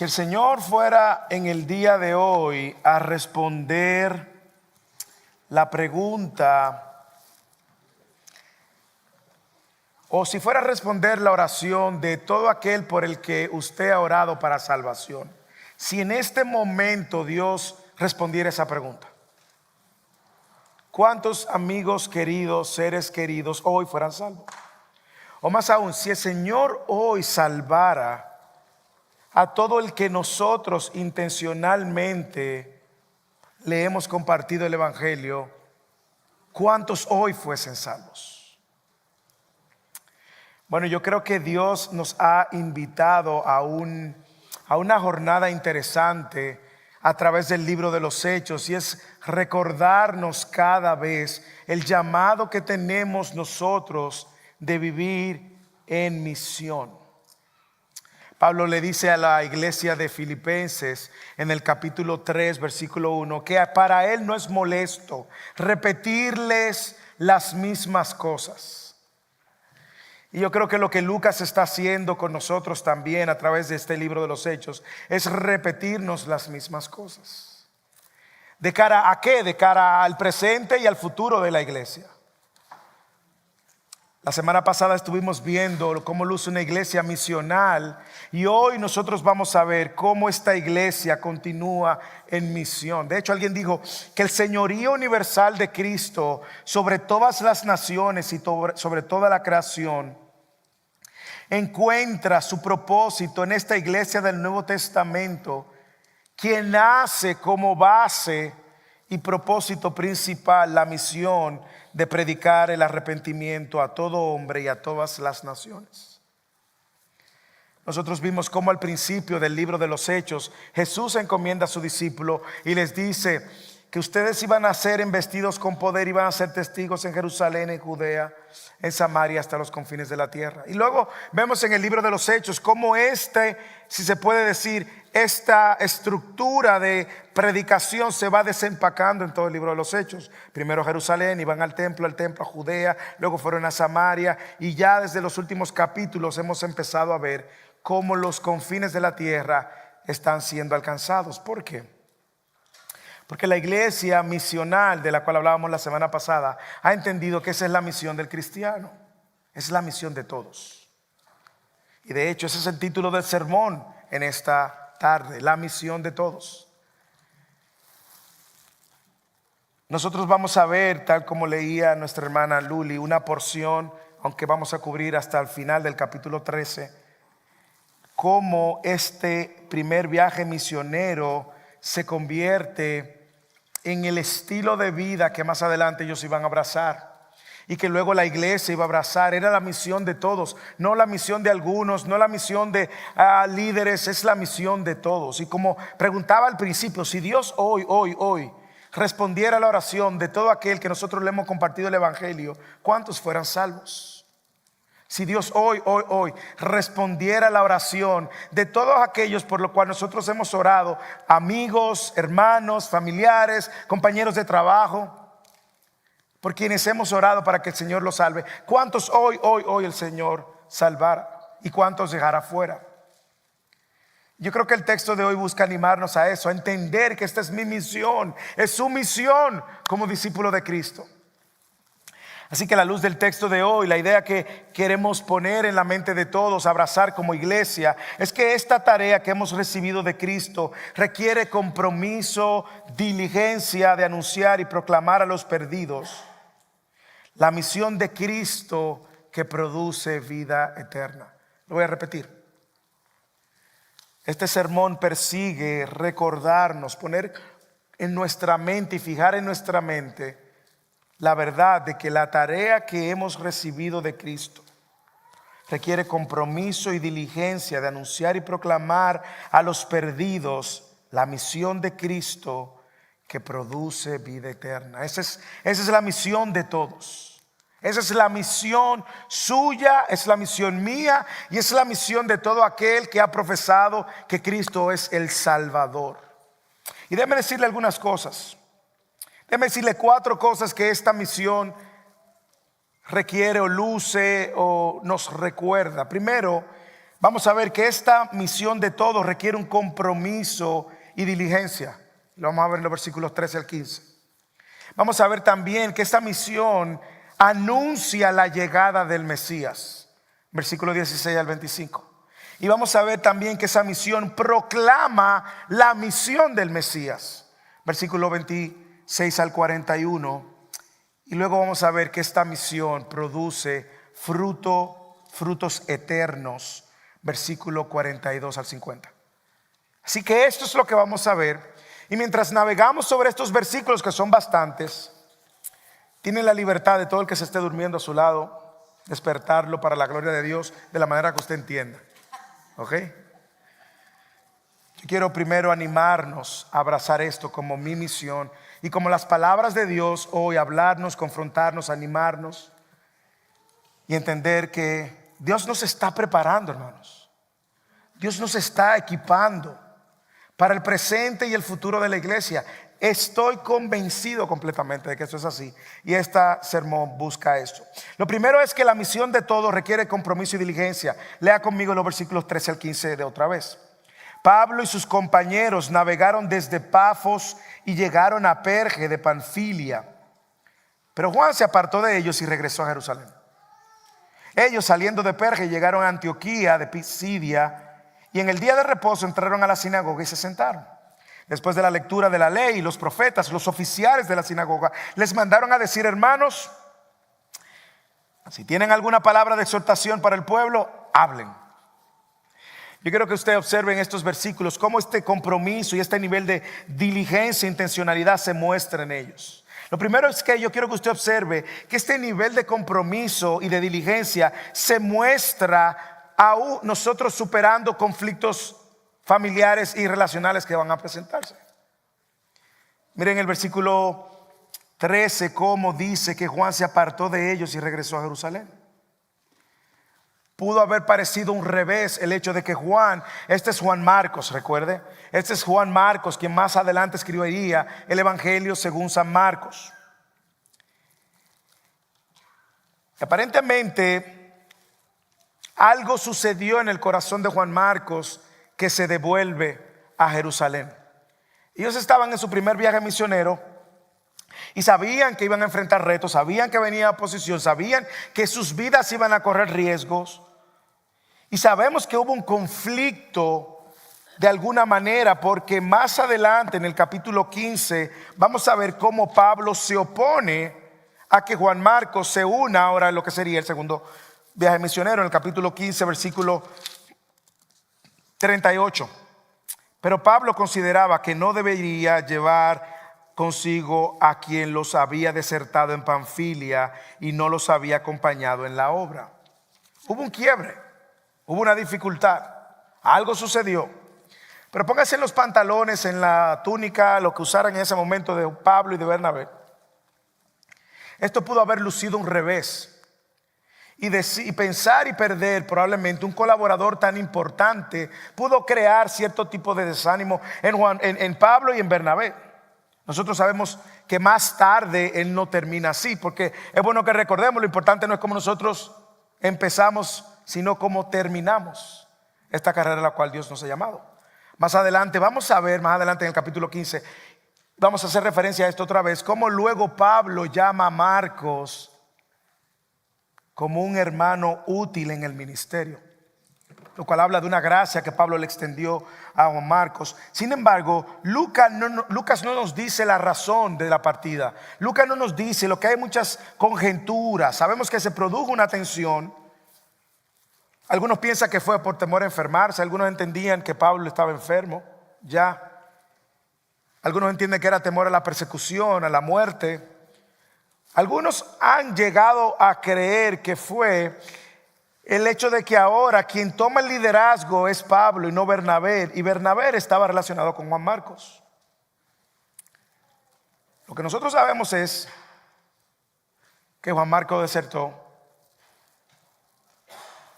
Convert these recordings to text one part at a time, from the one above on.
Si el Señor fuera en el día de hoy a responder la pregunta, o si fuera a responder la oración de todo aquel por el que usted ha orado para salvación, si en este momento Dios respondiera esa pregunta, ¿cuántos amigos queridos, seres queridos hoy fueran salvos? O más aún, si el Señor hoy salvara a todo el que nosotros intencionalmente le hemos compartido el Evangelio, ¿cuántos hoy fuesen salvos? Bueno, yo creo que Dios nos ha invitado a una jornada interesante a través del libro de los Hechos, y es recordarnos cada vez el llamado que tenemos nosotros de vivir en misión. Pablo le dice a la iglesia de Filipenses en el capítulo 3, versículo 1, que para él no es molesto repetirles las mismas cosas. Y yo creo que lo que Lucas está haciendo con nosotros también a través de este libro de los Hechos es repetirnos las mismas cosas. ¿De cara a qué? De cara al presente y al futuro de la iglesia. La semana pasada estuvimos viendo cómo luce una iglesia misional, y hoy nosotros vamos a ver cómo esta iglesia continúa en misión. De hecho, alguien dijo que el señorío universal de Cristo sobre todas las naciones y sobre toda la creación encuentra su propósito en esta iglesia del Nuevo Testamento, quien hace como base y propósito principal la misión de predicar el arrepentimiento a todo hombre y a todas las naciones. Nosotros vimos cómo al principio del libro de los Hechos Jesús encomienda a su discípulo y les dice que ustedes iban a ser investidos con poder, iban a ser testigos en Jerusalén, en Judea, en Samaria, hasta los confines de la tierra. Y luego vemos en el libro de los Hechos cómo si se puede decir, esta estructura de predicación se va desempacando en todo el libro de los Hechos. Primero Jerusalén, iban al templo a Judea, luego fueron a Samaria, y ya desde los últimos capítulos hemos empezado a ver cómo los confines de la tierra están siendo alcanzados. ¿Por qué? Porque la iglesia misional de la cual hablábamos la semana pasada ha entendido que esa es la misión del cristiano, es la misión de todos. Y de hecho ese es el título del sermón en esta tarde, la misión de todos. Nosotros vamos a ver, tal como leía nuestra hermana Luli, una porción, aunque vamos a cubrir hasta el final del capítulo 13, cómo este primer viaje misionero se convierte en el estilo de vida que más adelante ellos iban a abrazar y que luego la iglesia iba a abrazar. Era la misión de todos, no la misión de algunos, no la misión de líderes, es la misión de todos. Y como preguntaba al principio, si Dios hoy respondiera a la oración de todo aquel que nosotros le hemos compartido el evangelio, ¿cuántos fueran salvos? Si Dios hoy respondiera a la oración de todos aquellos por lo cual nosotros hemos orado, amigos, hermanos, familiares, compañeros de trabajo, por quienes hemos orado para que el Señor los salve, ¿cuántos hoy el Señor salvara y cuántos dejara fuera? Yo creo que el texto de hoy busca animarnos a eso, a entender que esta es mi misión, es su misión como discípulo de Cristo. Así que a la luz del texto de hoy, la idea que queremos poner en la mente de todos, abrazar como iglesia, es que esta tarea que hemos recibido de Cristo requiere compromiso, diligencia de anunciar y proclamar a los perdidos la misión de Cristo que produce vida eterna. Lo voy a repetir. Este sermón persigue recordarnos, poner en nuestra mente y fijar en nuestra mente la verdad de que la tarea que hemos recibido de Cristo requiere compromiso y diligencia de anunciar y proclamar a los perdidos la misión de Cristo que produce vida eterna. Esa es la misión de todos. Esa es la misión suya, es la misión mía y es la misión de todo aquel que ha profesado que Cristo es el Salvador. Y déjeme decirle algunas cosas. Déjeme decirle 4 cosas que esta misión requiere o luce o nos recuerda. Primero, vamos a ver que esta misión de todos requiere un compromiso y diligencia. Lo vamos a ver en los versículos 13 al 15. Vamos a ver también que esta misión anuncia la llegada del Mesías. Versículo 16 al 25. Y vamos a ver también que esa misión proclama la misión del Mesías. Versículo 26 al 41. Y luego vamos a ver que esta misión produce frutos eternos. Versículo 42 al 50. Así que esto es lo que vamos a ver. Y mientras navegamos sobre estos versículos, que son bastantes, tienen la libertad de todo el que se esté durmiendo a su lado, despertarlo para la gloria de Dios de la manera que usted entienda. ¿Ok? Yo quiero primero animarnos a abrazar esto como mi misión y como las palabras de Dios hoy, hablarnos, confrontarnos, animarnos y entender que Dios nos está preparando, hermanos. Dios nos está equipando para el presente y el futuro de la iglesia. Estoy convencido completamente de que esto es así. Y esta sermón busca esto. Lo primero es que la misión de todos requiere compromiso y diligencia. Lea conmigo los versículos 13 al 15 de otra vez. Pablo y sus compañeros navegaron desde Pafos y llegaron a Perge de Panfilia. Pero Juan se apartó de ellos y regresó a Jerusalén. Ellos, saliendo de Perge, llegaron a Antioquía de Pisidia. Y en el día de reposo entraron a la sinagoga y se sentaron. Después de la lectura de la ley y los profetas, los oficiales de la sinagoga les mandaron a decir: hermanos, si tienen alguna palabra de exhortación para el pueblo, hablen. Yo quiero que usted observe en estos versículos cómo este compromiso y este nivel de diligencia e intencionalidad se muestra en ellos. Lo primero es que yo quiero que usted observe que este nivel de compromiso y de diligencia se muestra aún nosotros superando conflictos familiares y relacionales que van a presentarse. Miren el versículo 13 cómo dice que Juan se apartó de ellos y regresó a Jerusalén. Pudo haber parecido un revés el hecho de que Juan, este es Juan Marcos, recuerde, este es Juan Marcos quien más adelante escribiría el Evangelio según San Marcos. Aparentemente algo sucedió en el corazón de Juan Marcos que se devuelve a Jerusalén. Ellos estaban en su primer viaje misionero y sabían que iban a enfrentar retos, sabían que venía oposición, sabían que sus vidas iban a correr riesgos. Y sabemos que hubo un conflicto de alguna manera, porque más adelante en el capítulo 15 vamos a ver cómo Pablo se opone a que Juan Marcos se una ahora en lo que sería el segundo viaje misionero, en el capítulo 15 versículo 38. Pero Pablo consideraba que no debería llevar consigo a quien los había desertado en Panfilia y no los había acompañado en la obra. Hubo un quiebre, hubo una dificultad, algo sucedió. Pero póngase en los pantalones, en la túnica, lo que usaran en ese momento de Pablo y de Bernabé. Esto pudo haber lucido un revés. Y pensar y perder probablemente un colaborador tan importante pudo crear cierto tipo de desánimo en Pablo y en Bernabé. Nosotros sabemos que más tarde él no termina así, porque es bueno que recordemos, lo importante no es cómo nosotros empezamos, sino cómo terminamos esta carrera a la cual Dios nos ha llamado. Más adelante vamos a ver, más adelante en el capítulo 15, vamos a hacer referencia a esto otra vez, cómo luego Pablo llama a Marcos como un hermano útil en el ministerio, lo cual habla de una gracia que Pablo le extendió a Juan Marcos. Sin embargo, Lucas no nos dice la razón de la partida. Lucas no nos dice, lo que hay muchas conjeturas. Sabemos que se produjo una tensión. Algunos piensan que fue por temor a enfermarse, algunos entendían que Pablo estaba enfermo ya. Algunos entienden que era temor a la persecución, a la muerte. Algunos han llegado a creer que fue el hecho de que ahora quien toma el liderazgo es Pablo y no Bernabé, y Bernabé estaba relacionado con Juan Marcos. Lo que nosotros sabemos es que Juan Marcos desertó,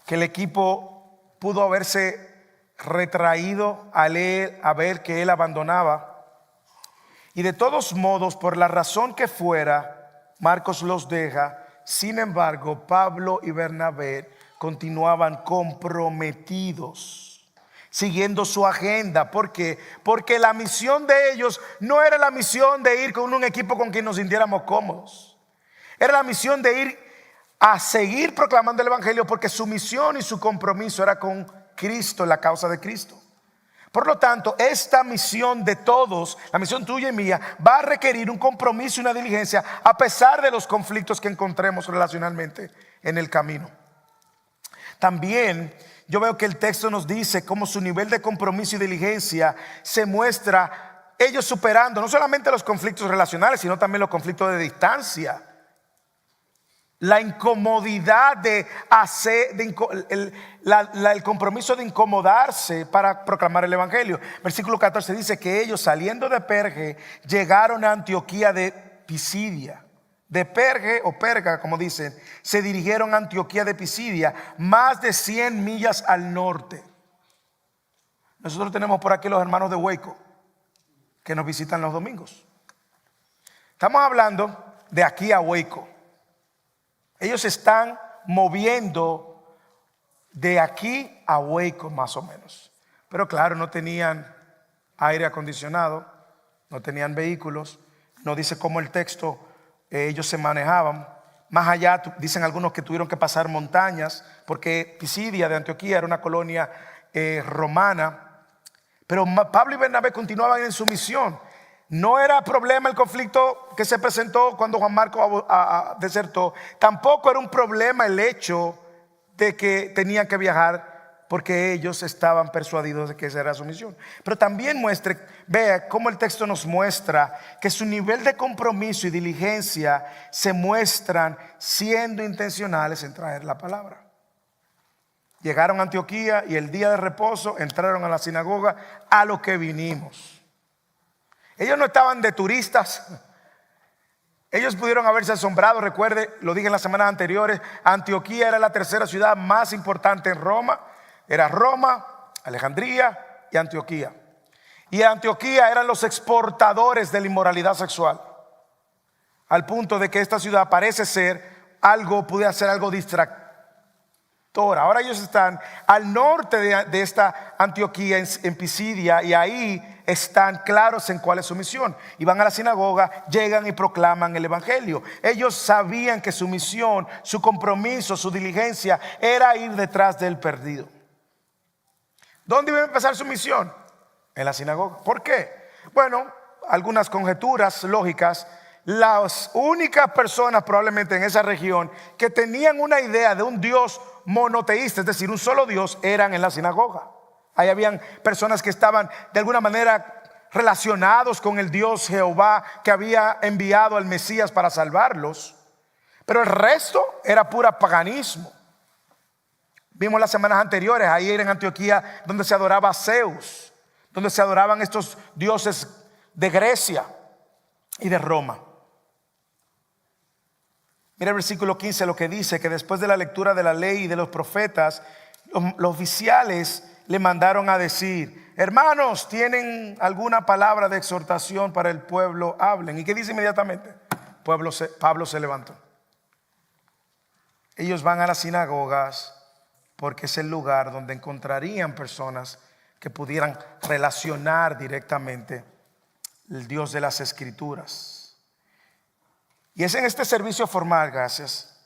que el equipo pudo haberse retraído a ver que él abandonaba, y de todos modos, por la razón que fuera, Marcos los deja. Sin embargo, Pablo y Bernabé continuaban comprometidos, siguiendo su agenda. ¿Por qué? Porque la misión de ellos no era la misión de ir con un equipo con quien nos sintiéramos cómodos. Era la misión de ir a seguir proclamando el evangelio, porque su misión y su compromiso era con Cristo, la causa de Cristo. Por lo tanto, esta misión de todos, la misión tuya y mía, va a requerir un compromiso y una diligencia a pesar de los conflictos que encontremos relacionalmente en el camino. También yo veo que el texto nos dice cómo su nivel de compromiso y diligencia se muestra ellos superando no solamente los conflictos relacionales, sino también los conflictos de distancia. La incomodidad de hacer, el compromiso de incomodarse para proclamar el evangelio. Versículo 14 dice que ellos, saliendo de Perge, llegaron a Antioquía de Pisidia. De Perge o Perga, como dicen, se dirigieron a Antioquía de Pisidia, más de 100 millas al norte. Nosotros tenemos por aquí los hermanos de Hueco que nos visitan los domingos. Estamos hablando de aquí a Hueco. Ellos se están moviendo de aquí a Hueco más o menos. Pero claro, no tenían aire acondicionado, no tenían vehículos. No dice cómo el texto ellos se manejaban. Más allá dicen algunos que tuvieron que pasar montañas, porque Pisidia de Antioquía era una colonia romana. Pero Pablo y Bernabé continuaban en su misión. No era problema el conflicto que se presentó cuando Juan Marcos desertó. Tampoco era un problema el hecho de que tenían que viajar, porque ellos estaban persuadidos de que esa era su misión. Pero también vea cómo el texto nos muestra que su nivel de compromiso y diligencia se muestran siendo intencionales en traer la palabra. Llegaron a Antioquía y el día de reposo entraron a la sinagoga, a lo que vinimos. Ellos no estaban de turistas. Ellos pudieron haberse asombrado. Recuerde, lo dije en las semanas anteriores, Antioquía era la tercera ciudad más importante en Roma. Era Roma, Alejandría y Antioquía. Y Antioquía eran los exportadores de la inmoralidad sexual, al punto de que esta ciudad parece ser puede ser algo distractora. Ahora ellos están al norte de esta Antioquía, en Pisidia, y ahí están claros en cuál es su misión. Y van a la sinagoga, llegan y proclaman el evangelio. Ellos sabían que su misión, su compromiso, su diligencia era ir detrás del perdido. ¿Dónde iba a empezar su misión? En la sinagoga. ¿Por qué? Bueno, algunas conjeturas lógicas. Las únicas personas probablemente en esa región que tenían una idea de un Dios monoteísta, es decir, un solo Dios, eran en la sinagoga. Ahí habían personas que estaban de alguna manera relacionados con el Dios Jehová, que había enviado al Mesías para salvarlos. Pero el resto era pura paganismo. Vimos las semanas anteriores, ahí en Antioquía, donde se adoraba a Zeus, donde se adoraban estos dioses de Grecia y de Roma. Mira el versículo 15, lo que dice: que después de la lectura de la ley y de los profetas, los oficiales le mandaron a decir: hermanos, ¿tienen alguna palabra de exhortación para el pueblo? Hablen. ¿Y qué dice inmediatamente? Pablo se levantó. Ellos van a las sinagogas porque es el lugar donde encontrarían personas que pudieran relacionar directamente el Dios de las Escrituras. Y es en este servicio formal, gracias,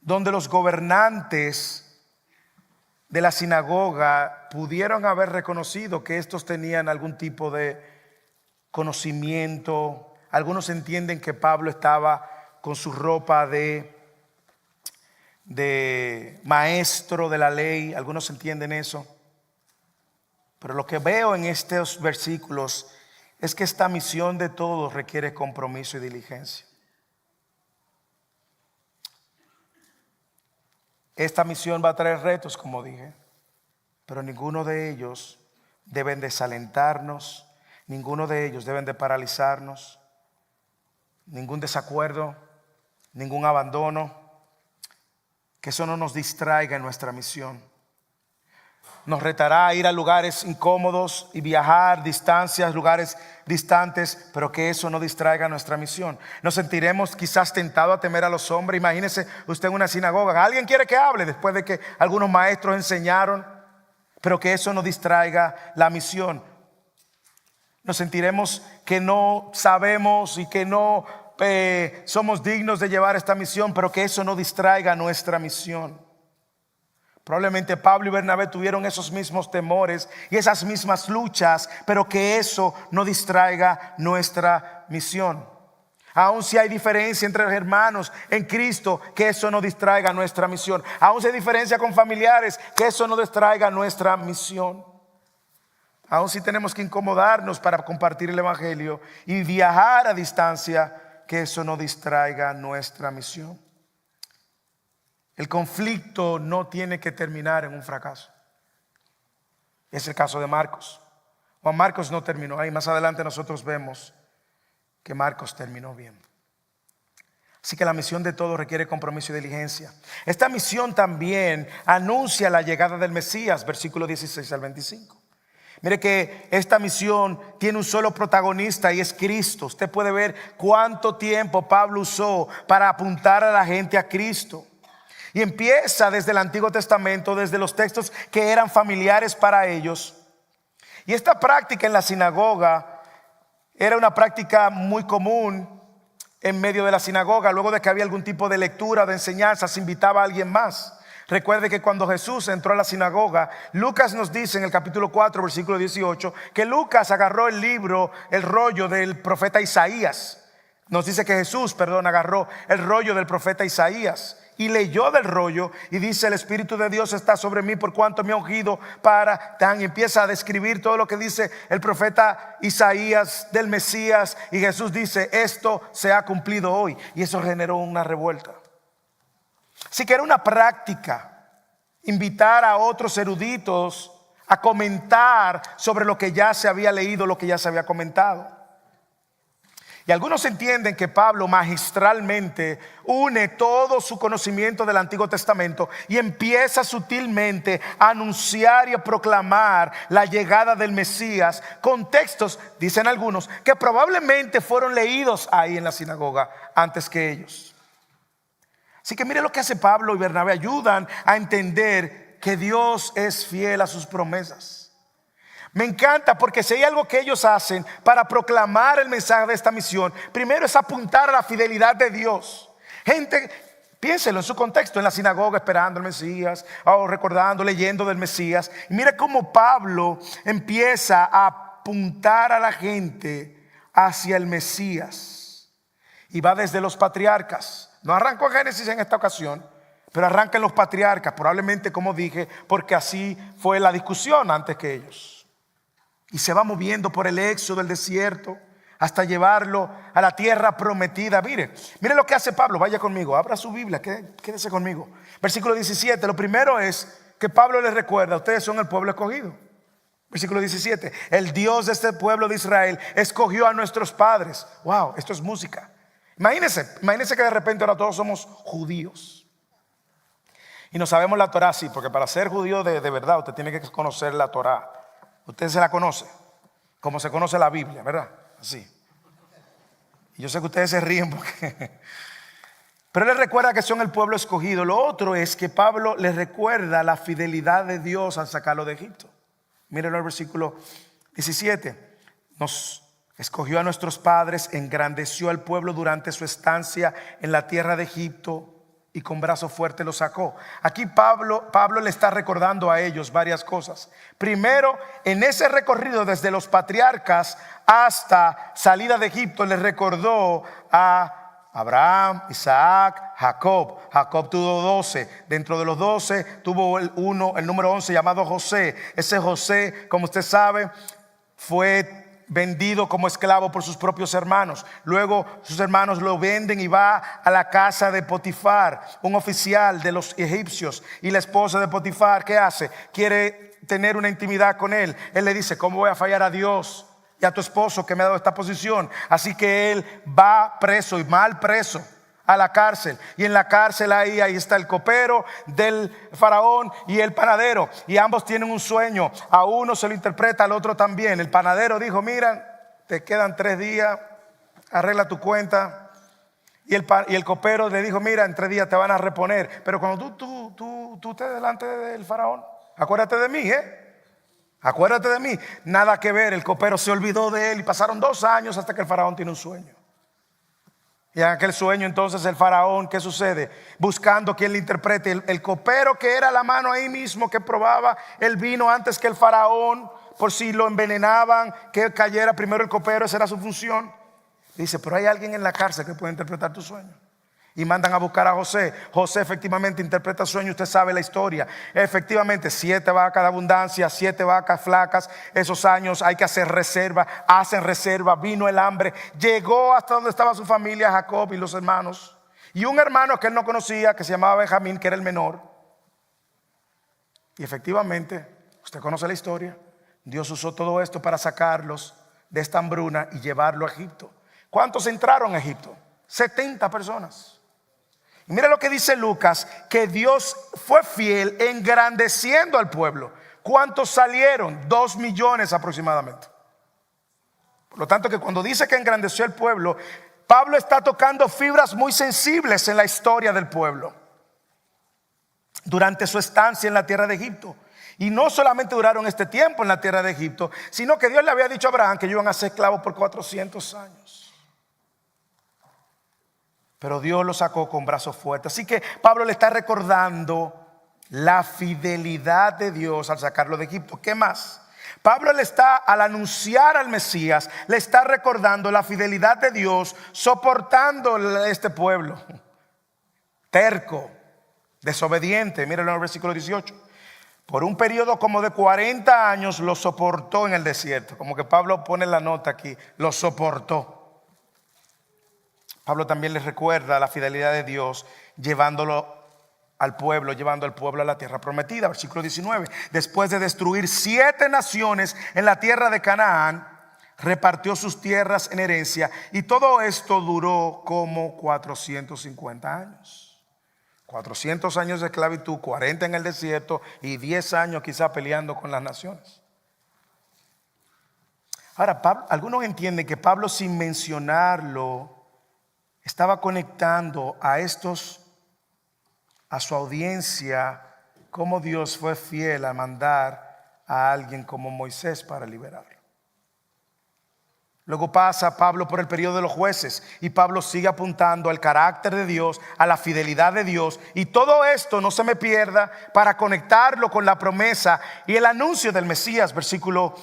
donde los gobernantes de la sinagoga pudieron haber reconocido que estos tenían algún tipo de conocimiento. Algunos entienden que Pablo estaba con su ropa de maestro de la ley. Algunos entienden eso. Pero lo que veo en estos versículos es que esta misión de todos requiere compromiso y diligencia. Esta misión va a traer retos, como dije, pero ninguno de ellos deben desalentarnos, ninguno de ellos deben de paralizarnos, ningún desacuerdo, ningún abandono, que eso no nos distraiga en nuestra misión. Nos retará a ir a lugares incómodos y viajar distancias, lugares distantes, pero que eso no distraiga nuestra misión. Nos sentiremos quizás tentados a temer a los hombres. Imagínese usted en una sinagoga, alguien quiere que hable después de que algunos maestros enseñaron, pero que eso no distraiga la misión. Nos sentiremos que no sabemos y que no somos dignos de llevar esta misión, pero que eso no distraiga nuestra misión. Probablemente Pablo y Bernabé tuvieron esos mismos temores y esas mismas luchas, pero que eso no distraiga nuestra misión. Aun si hay diferencia entre los hermanos en Cristo, que eso no distraiga nuestra misión. Aun si hay diferencia con familiares, que eso no distraiga nuestra misión. Aun si tenemos que incomodarnos para compartir el evangelio y viajar a distancia, que eso no distraiga nuestra misión. El conflicto no tiene que terminar en un fracaso. Es el caso de Marcos. Juan Marcos no terminó ahí. Más adelante nosotros vemos que Marcos terminó bien. Así que la misión de todos requiere compromiso y diligencia. Esta misión también anuncia la llegada del Mesías, versículo 16 al 25. Mire que esta misión tiene un solo protagonista y es Cristo. Usted puede ver cuánto tiempo Pablo usó para apuntar a la gente a Cristo. Y empieza desde el Antiguo Testamento, desde los textos que eran familiares para ellos. Y esta práctica en la sinagoga era una práctica muy común en medio de la sinagoga. Luego de que había algún tipo de lectura o de enseñanza, se invitaba a alguien más. Recuerde que cuando Jesús entró a la sinagoga, Lucas nos dice en el capítulo 4, versículo 18, que Lucas agarró el rollo del profeta Isaías. Nos dice que Jesús, agarró el rollo del profeta Isaías y leyó del rollo y dice: el Espíritu de Dios está sobre mí por cuanto me ha ungido para tan. Y empieza a describir todo lo que dice el profeta Isaías del Mesías. Y Jesús dice: esto se ha cumplido hoy. Y eso generó una revuelta. Así que era una práctica invitar a otros eruditos a comentar sobre lo que ya se había leído, lo que ya se había comentado. Y algunos entienden que Pablo magistralmente une todo su conocimiento del Antiguo Testamento y empieza sutilmente a anunciar y a proclamar la llegada del Mesías con textos, dicen algunos, que probablemente fueron leídos ahí en la sinagoga antes que ellos. Así que mire lo que hace Pablo y Bernabé: ayudan a entender que Dios es fiel a sus promesas. Me encanta porque si hay algo que ellos hacen para proclamar el mensaje de esta misión, primero es apuntar a la fidelidad de Dios. Gente, piénselo en su contexto, en la sinagoga esperando el Mesías, o recordando, leyendo del Mesías. Y mira cómo Pablo empieza a apuntar a la gente hacia el Mesías. Y va desde los patriarcas. No arrancó en Génesis en esta ocasión, pero arranca en los patriarcas, probablemente, como dije, porque así fue la discusión antes que ellos. Y se va moviendo por el éxodo del desierto hasta llevarlo a la tierra prometida. Mire lo que hace Pablo. Vaya conmigo, abra su Biblia, quédese conmigo. Versículo 17, lo primero es que Pablo les recuerda: ustedes son el pueblo escogido. Versículo 17, el Dios de este pueblo de Israel escogió a nuestros padres. Wow, esto es música. Imagínense que de repente ahora todos somos judíos y no sabemos la Torá. Sí, porque para ser judío de verdad usted tiene que conocer la Torá. Usted se la conoce como se conoce la Biblia, ¿verdad? Así. Y yo sé que ustedes se ríen porque pero les recuerda que son el pueblo escogido. Lo otro es que Pablo les recuerda la fidelidad de Dios al sacarlo de Egipto. Mírenlo el versículo 17. Nos escogió a nuestros padres, engrandeció al pueblo durante su estancia en la tierra de Egipto y con brazo fuerte lo sacó. Aquí Pablo le está recordando a ellos varias cosas. Primero, en ese recorrido desde los patriarcas hasta salida de Egipto, les recordó a Abraham, Isaac, Jacob. Jacob tuvo 12. Dentro de los 12 tuvo el número 11 llamado José. Ese José, como usted sabe, fue vendido como esclavo por sus propios hermanos. Luego sus hermanos lo venden y va a la casa de Potifar, un oficial de los egipcios. Y la esposa de Potifar, ¿qué hace? Quiere tener una intimidad con él. Él le dice: ¿cómo voy a fallar a Dios y a tu esposo que me ha dado esta posición? Así que él va preso, y mal preso, a la cárcel. Y en la cárcel ahí está el copero del faraón y el panadero. Y ambos tienen un sueño. A uno se lo interpreta, al otro también. El panadero dijo: mira, te quedan 3 días, arregla tu cuenta. Y el copero le dijo: mira, en 3 días te van a reponer. Pero cuando tú estés delante del faraón, acuérdate de mí, acuérdate de mí. Nada que ver, el copero se olvidó de él y pasaron 2 años hasta que el faraón tiene un sueño. Y en aquel sueño entonces el faraón, ¿qué sucede? Buscando quien le interprete. El copero, que era la mano ahí mismo que probaba el vino antes que el faraón, por si lo envenenaban, que cayera primero el copero, esa era su función. Dice: pero hay alguien en la cárcel que puede interpretar tu sueño. Y mandan a buscar a José. José efectivamente interpreta el sueño. Usted sabe la historia. Efectivamente, 7 vacas de abundancia, 7 vacas flacas. Esos años hay que hacer reserva. Hacen reserva. Vino el hambre. Llegó hasta donde estaba su familia, Jacob y los hermanos. Y un hermano que él no conocía, que se llamaba Benjamín, que era el menor. Y efectivamente, usted conoce la historia. Dios usó todo esto para sacarlos de esta hambruna y llevarlo a Egipto. ¿Cuántos entraron a Egipto? 70 personas. Y mira lo que dice Lucas: que Dios fue fiel engrandeciendo al pueblo. ¿Cuántos salieron? 2 millones aproximadamente. Por lo tanto, que cuando dice que engrandeció el pueblo, Pablo está tocando fibras muy sensibles en la historia del pueblo durante su estancia en la tierra de Egipto. Y no solamente duraron este tiempo en la tierra de Egipto, sino que Dios le había dicho a Abraham que ellos iban a ser esclavos por 400 años. Pero Dios lo sacó con brazos fuertes. Así que Pablo le está recordando la fidelidad de Dios al sacarlo de Egipto. ¿Qué más? Pablo al anunciar al Mesías, le está recordando la fidelidad de Dios soportando a este pueblo terco, desobediente. Mírenlo en el versículo 18. Por un periodo como de 40 años lo soportó en el desierto. Como que Pablo pone la nota aquí: lo soportó. Pablo también les recuerda la fidelidad de Dios llevando al pueblo a la tierra prometida. Versículo 19: después de destruir 7 naciones en la tierra de Canaán, repartió sus tierras en herencia. Y todo esto duró como 450 años. 400 años de esclavitud, 40 en el desierto y 10 años quizá peleando con las naciones. Ahora, algunos entienden que Pablo, sin mencionarlo, estaba conectando a su audiencia, cómo Dios fue fiel a mandar a alguien como Moisés para liberarlo. Luego pasa Pablo por el periodo de los jueces y Pablo sigue apuntando al carácter de Dios, a la fidelidad de Dios. Y todo esto no se me pierda para conectarlo con la promesa y el anuncio del Mesías. Versículo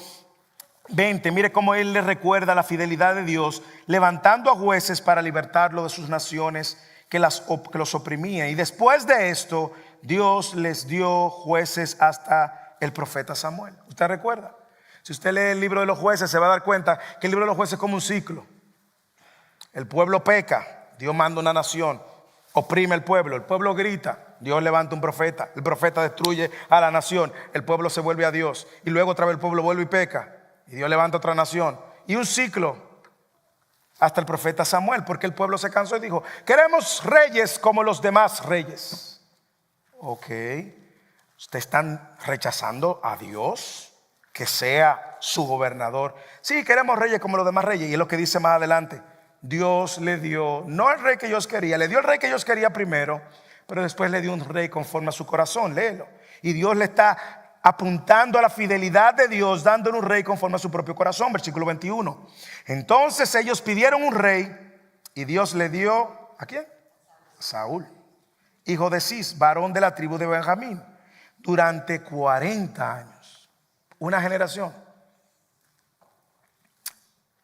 20, mire cómo él le recuerda la fidelidad de Dios, levantando a jueces para libertarlo de sus naciones que los oprimían. Y después de esto, Dios les dio jueces hasta el profeta Samuel. ¿Usted recuerda? Si usted lee el libro de los jueces, se va a dar cuenta que el libro de los jueces es como un ciclo. El pueblo peca, Dios manda una nación, oprime al pueblo, el pueblo grita, Dios levanta un profeta, el profeta destruye a la nación, el pueblo se vuelve a Dios, y luego otra vez el pueblo vuelve y peca, y Dios levanta otra nación, y un ciclo hasta el profeta Samuel, porque el pueblo se cansó y dijo: queremos reyes como los demás reyes. Ok, ¿ustedes están rechazando a Dios que sea su gobernador? Sí, queremos reyes como los demás reyes. Y es lo que dice más adelante: Dios le dio, no el rey que ellos querían, le dio el rey que ellos querían primero, pero después le dio un rey conforme a su corazón. Léelo. Y Dios le está apuntando a la fidelidad de Dios, dándole un rey conforme a su propio corazón. Versículo 21. Entonces ellos pidieron un rey y Dios le dio, ¿a quién? A Saúl, hijo de Cis, varón de la tribu de Benjamín, durante 40 años. Una generación.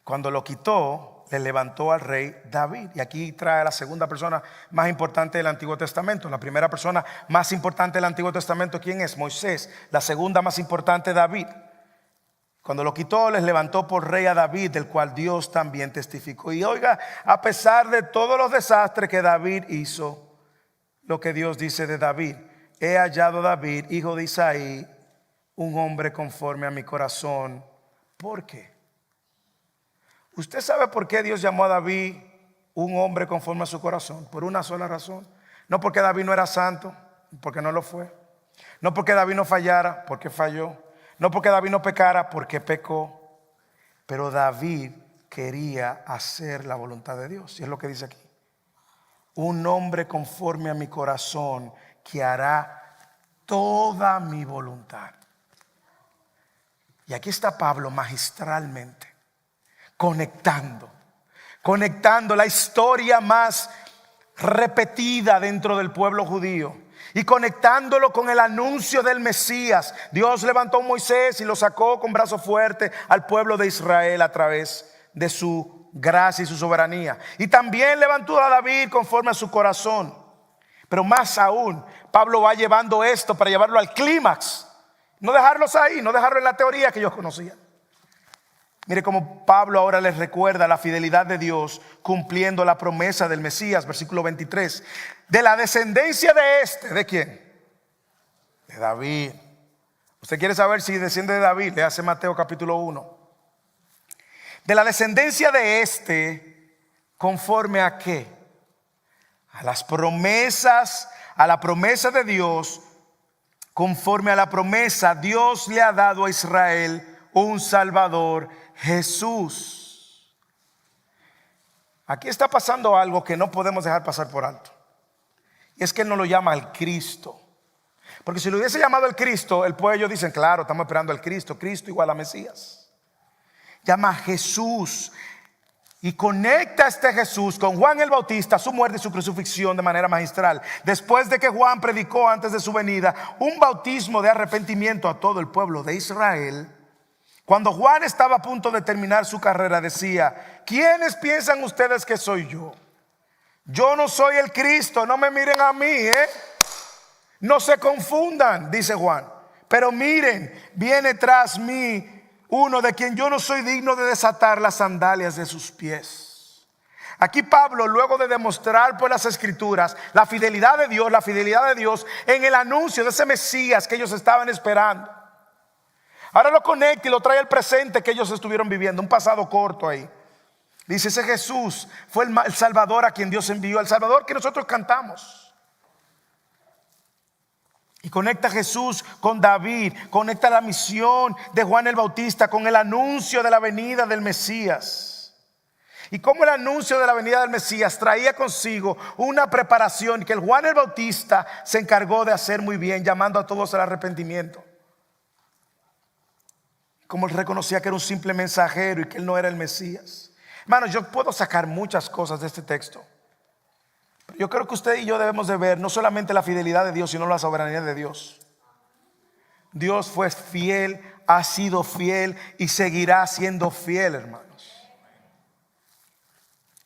Cuando lo quitó, le levantó al rey David. Y aquí trae a la segunda persona más importante del Antiguo Testamento. La primera persona más importante del Antiguo Testamento, ¿quién es? Moisés. La segunda más importante, David. Cuando lo quitó, les levantó por rey a David, del cual Dios también testificó. Y oiga, a pesar de todos los desastres que David hizo, lo que Dios dice de David: he hallado a David, hijo de Isaí, un hombre conforme a mi corazón. ¿Por qué? ¿Usted sabe por qué Dios llamó a David un hombre conforme a su corazón, por una sola razón. No porque David no era santo, porque no lo fue. No porque David no fallara, porque falló. No porque David no pecara, porque pecó. Pero David quería hacer la voluntad de Dios. Y es lo que dice aquí. Un hombre conforme a mi corazón que hará toda mi voluntad. Y aquí está Pablo magistralmente conectando la historia más repetida dentro del pueblo judío y conectándolo con el anuncio del Mesías. Dios levantó a Moisés y lo sacó con brazo fuerte al pueblo de Israel a través de su gracia y su soberanía. Y también levantó a David conforme a su corazón. Pero más aún, Pablo va llevando esto para llevarlo al clímax. No dejarlos ahí, no dejarlo en la teoría que ellos conocían. Mire cómo Pablo ahora les recuerda la fidelidad de Dios cumpliendo la promesa del Mesías, versículo 23. De la descendencia de este, ¿de quién? De David. ¿Usted quiere saber si desciende de David? Le hace Mateo capítulo 1. De la descendencia de este, ¿conforme a qué? A las promesas, a la promesa de Dios. Conforme a la promesa, Dios le ha dado a Israel un Salvador, Jesús. Aquí está pasando algo que no podemos dejar pasar por alto. Y es que Él no lo llama el Cristo. Porque si lo hubiese llamado el Cristo, el pueblo dicen, claro, estamos esperando al Cristo. Cristo igual a Mesías. Llama a Jesús. Y conecta a este Jesús con Juan el Bautista, su muerte y su crucifixión de manera magistral. Después de que Juan predicó antes de su venida un bautismo de arrepentimiento a todo el pueblo de Israel, cuando Juan estaba a punto de terminar su carrera decía: ¿quiénes piensan ustedes que soy yo? Yo no soy el Cristo, no me miren a mí, no se confundan, dice Juan. Pero miren, viene tras mí uno de quien yo no soy digno de desatar las sandalias de sus pies. Aquí Pablo, luego de demostrar por las escrituras la fidelidad de Dios en el anuncio de ese Mesías que ellos estaban esperando, ahora lo conecta y lo trae al presente que ellos estuvieron viviendo, un pasado corto ahí. Dice: ese Jesús fue el Salvador a quien Dios envió, el Salvador que nosotros cantamos. Y conecta a Jesús con David, conecta la misión de Juan el Bautista con el anuncio de la venida del Mesías. Y como el anuncio de la venida del Mesías traía consigo una preparación que el Juan el Bautista se encargó de hacer muy bien, llamando a todos al arrepentimiento. Como él reconocía que era un simple mensajero y que él no era el Mesías. Hermanos, yo puedo sacar muchas cosas de este texto. Yo creo que usted y yo debemos de ver no solamente la fidelidad de Dios, sino la soberanía de Dios. Dios fue fiel, ha sido fiel y seguirá siendo fiel, hermanos.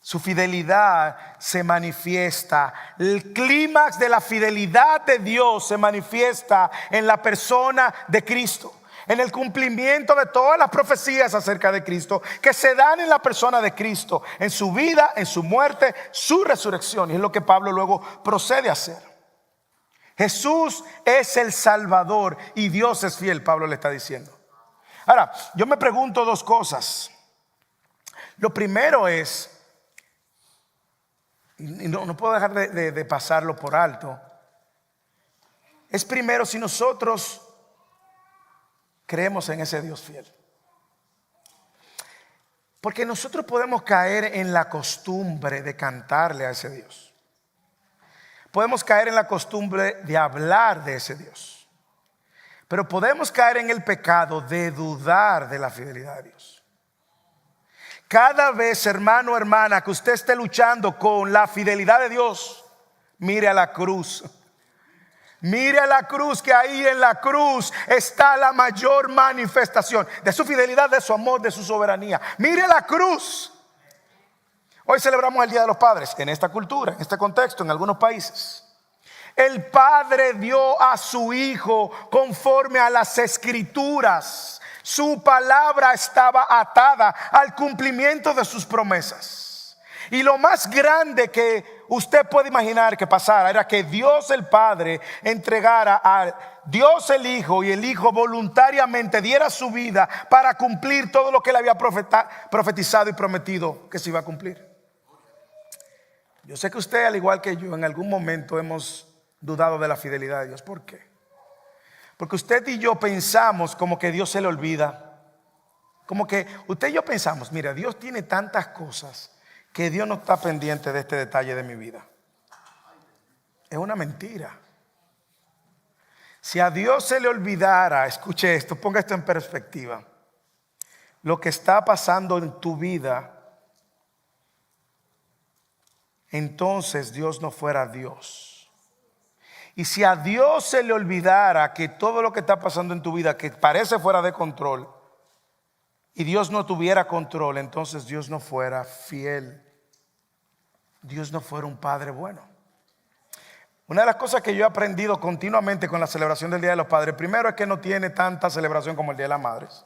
Su fidelidad se manifiesta. El clímax de la fidelidad de Dios se manifiesta en la persona de Cristo, en el cumplimiento de todas las profecías acerca de Cristo que se dan en la persona de Cristo, en su vida, en su muerte, su resurrección. Y es lo que Pablo luego procede a hacer. Jesús es el Salvador y Dios es fiel, Pablo le está diciendo. Ahora, yo me pregunto dos cosas. Lo primero es, y no puedo dejar de pasarlo por alto, es primero si nosotros creemos en ese Dios fiel. Porque nosotros podemos caer en la costumbre de cantarle a ese Dios. Podemos caer en la costumbre de hablar de ese Dios. Pero podemos caer en el pecado de dudar de la fidelidad de Dios. Cada vez, hermano o hermana, que usted esté luchando con la fidelidad de Dios, mire a la cruz. Mire a la cruz, que ahí en la cruz está la mayor manifestación de su fidelidad, de su amor, de su soberanía. Mire la cruz. Hoy celebramos el Día de los Padres. En esta cultura, en este contexto, en algunos países, el Padre dio a su Hijo conforme a las Escrituras. Su palabra estaba atada al cumplimiento de sus promesas. Y lo más grande que usted puede imaginar que pasara era que Dios el Padre entregara a Dios el Hijo, y el Hijo voluntariamente diera su vida para cumplir todo lo que él había profetizado y prometido que se iba a cumplir. Yo sé que usted, al igual que yo, en algún momento hemos dudado de la fidelidad de Dios. ¿Por qué? Porque usted y yo pensamos como que Dios se le olvida. Como que usted y yo pensamos, mira, Dios tiene tantas cosas que Dios no está pendiente de este detalle de mi vida. Es una mentira. Si a Dios se le olvidara, escuche esto, ponga esto en perspectiva, lo que está pasando en tu vida, entonces Dios no fuera Dios. Y si a Dios se le olvidara que todo lo que está pasando en tu vida, que parece fuera de control, y Dios no tuviera control, entonces Dios no fuera fiel. Dios no fuera un padre bueno. Una de las cosas que yo he aprendido continuamente con la celebración del Día de los Padres, primero es que no tiene tanta celebración como el Día de las Madres.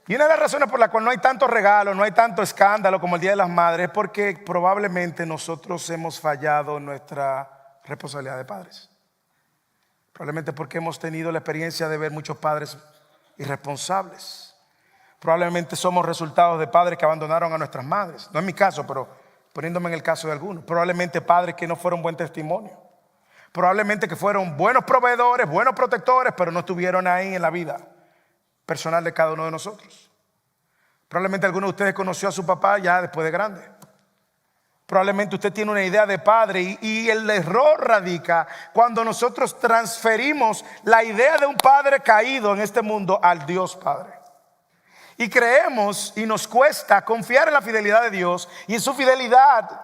Y una de las razones por las cuales no hay tanto regalo, no hay tanto escándalo como el Día de las Madres, es porque probablemente nosotros hemos fallado en nuestra responsabilidad de padres. Probablemente porque hemos tenido la experiencia de ver muchos padres irresponsables. Probablemente somos resultados de padres que abandonaron a nuestras madres. No es mi caso, pero poniéndome en el caso de algunos. Probablemente padres que no fueron buen testimonio. Probablemente que fueron buenos proveedores, buenos protectores, pero no estuvieron ahí en la vida personal de cada uno de nosotros. Probablemente alguno de ustedes conoció a su papá ya después de grande. Probablemente usted tiene una idea de padre y el error radica cuando nosotros transferimos la idea de un padre caído en este mundo al Dios Padre. Y creemos y nos cuesta confiar en la fidelidad de Dios y en su fidelidad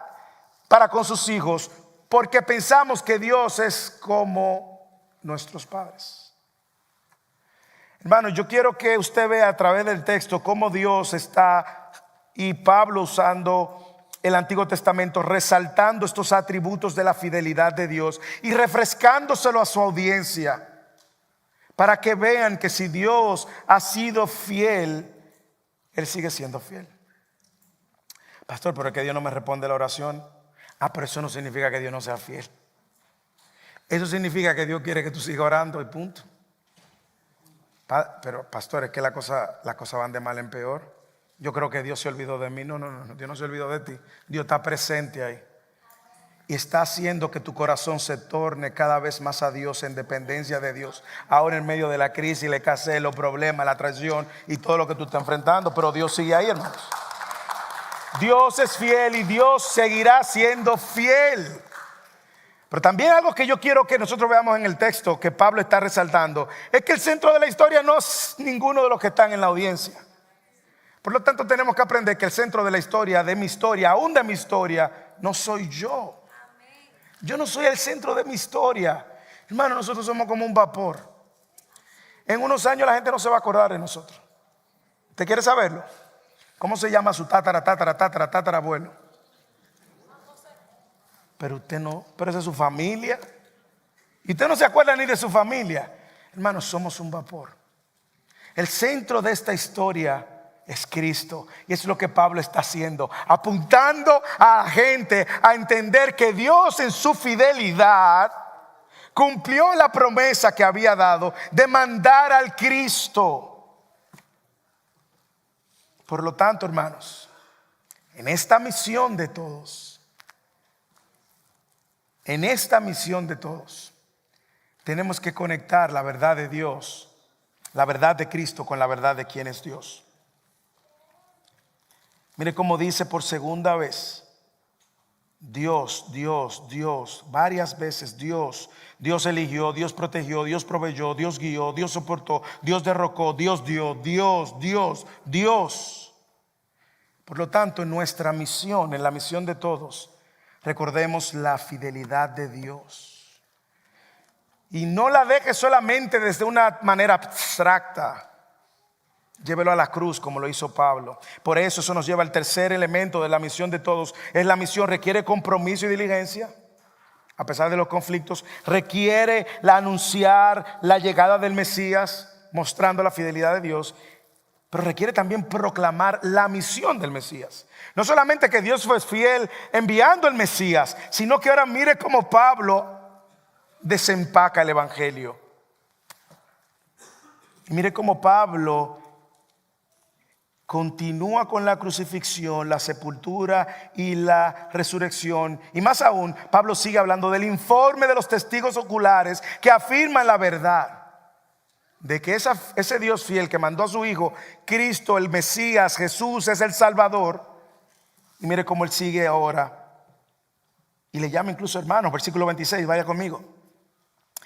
para con sus hijos porque pensamos que Dios es como nuestros padres. Hermano, yo quiero que usted vea a través del texto cómo Dios está y Pablo usando el Antiguo Testamento, resaltando estos atributos de la fidelidad de Dios y refrescándoselo a su audiencia para que vean que si Dios ha sido fiel, Él sigue siendo fiel. Pastor, pero es que Dios no me responde la oración. Pero eso no significa que Dios no sea fiel. Eso significa que Dios quiere que tú sigas orando y punto. Pero pastor, es que las cosas van de mal en peor. Yo creo que Dios se olvidó de mí. No, Dios no se olvidó de ti. Dios está presente ahí y está haciendo que tu corazón se torne cada vez más a Dios, en dependencia de Dios. Ahora en medio de la crisis, la escasez, los problemas, la traición y todo lo que tú estás enfrentando, pero Dios sigue ahí, hermanos. Dios es fiel y Dios seguirá siendo fiel. Pero también algo que yo quiero que nosotros veamos en el texto que Pablo está resaltando es que el centro de la historia no es ninguno de los que están en la audiencia. Por lo tanto, tenemos que aprender que el centro de la historia, de mi historia, aún de mi historia, no soy yo. Yo no soy el centro de mi historia. Hermano, nosotros somos como un vapor. En unos años la gente no se va a acordar de nosotros. ¿Usted quiere saberlo? ¿Cómo se llama su tatarabuelo? Pero usted no, pero esa es su familia. Y usted no se acuerda ni de su familia. Hermanos, somos un vapor. El centro de esta historia es Cristo. Y es lo que Pablo está haciendo, apuntando a la gente a entender que Dios en su fidelidad cumplió la promesa que había dado de mandar al Cristo. Por lo tanto, hermanos, en esta misión de todos, tenemos que conectar la verdad de Dios, la verdad de Cristo con la verdad de quién es Dios. Mire cómo dice por segunda vez, Dios, varias veces Dios eligió, Dios protegió, Dios proveyó, Dios guió, Dios soportó, Dios derrocó, Dios dio, Dios. Por lo tanto, en nuestra misión, en la misión de todos, recordemos la fidelidad de Dios. Y no la deje solamente desde una manera abstracta. Llévelo a la cruz como lo hizo Pablo. Por eso nos lleva al tercer elemento de la misión de todos. Es la misión, requiere compromiso y diligencia. A pesar de los conflictos, requiere anunciar la llegada del Mesías, mostrando la fidelidad de Dios. Pero requiere también proclamar la misión del Mesías. No solamente que Dios fue fiel enviando el Mesías, sino que ahora mire cómo Pablo desempaca el evangelio. Y mire cómo Pablo continúa con la crucifixión, la sepultura y la resurrección. Y más aún, Pablo sigue hablando del informe de los testigos oculares que afirman la verdad de que ese Dios fiel que mandó a su Hijo, Cristo, el Mesías, Jesús, es el Salvador. Y mire cómo él sigue ahora. Y le llama incluso hermanos, versículo 26, vaya conmigo.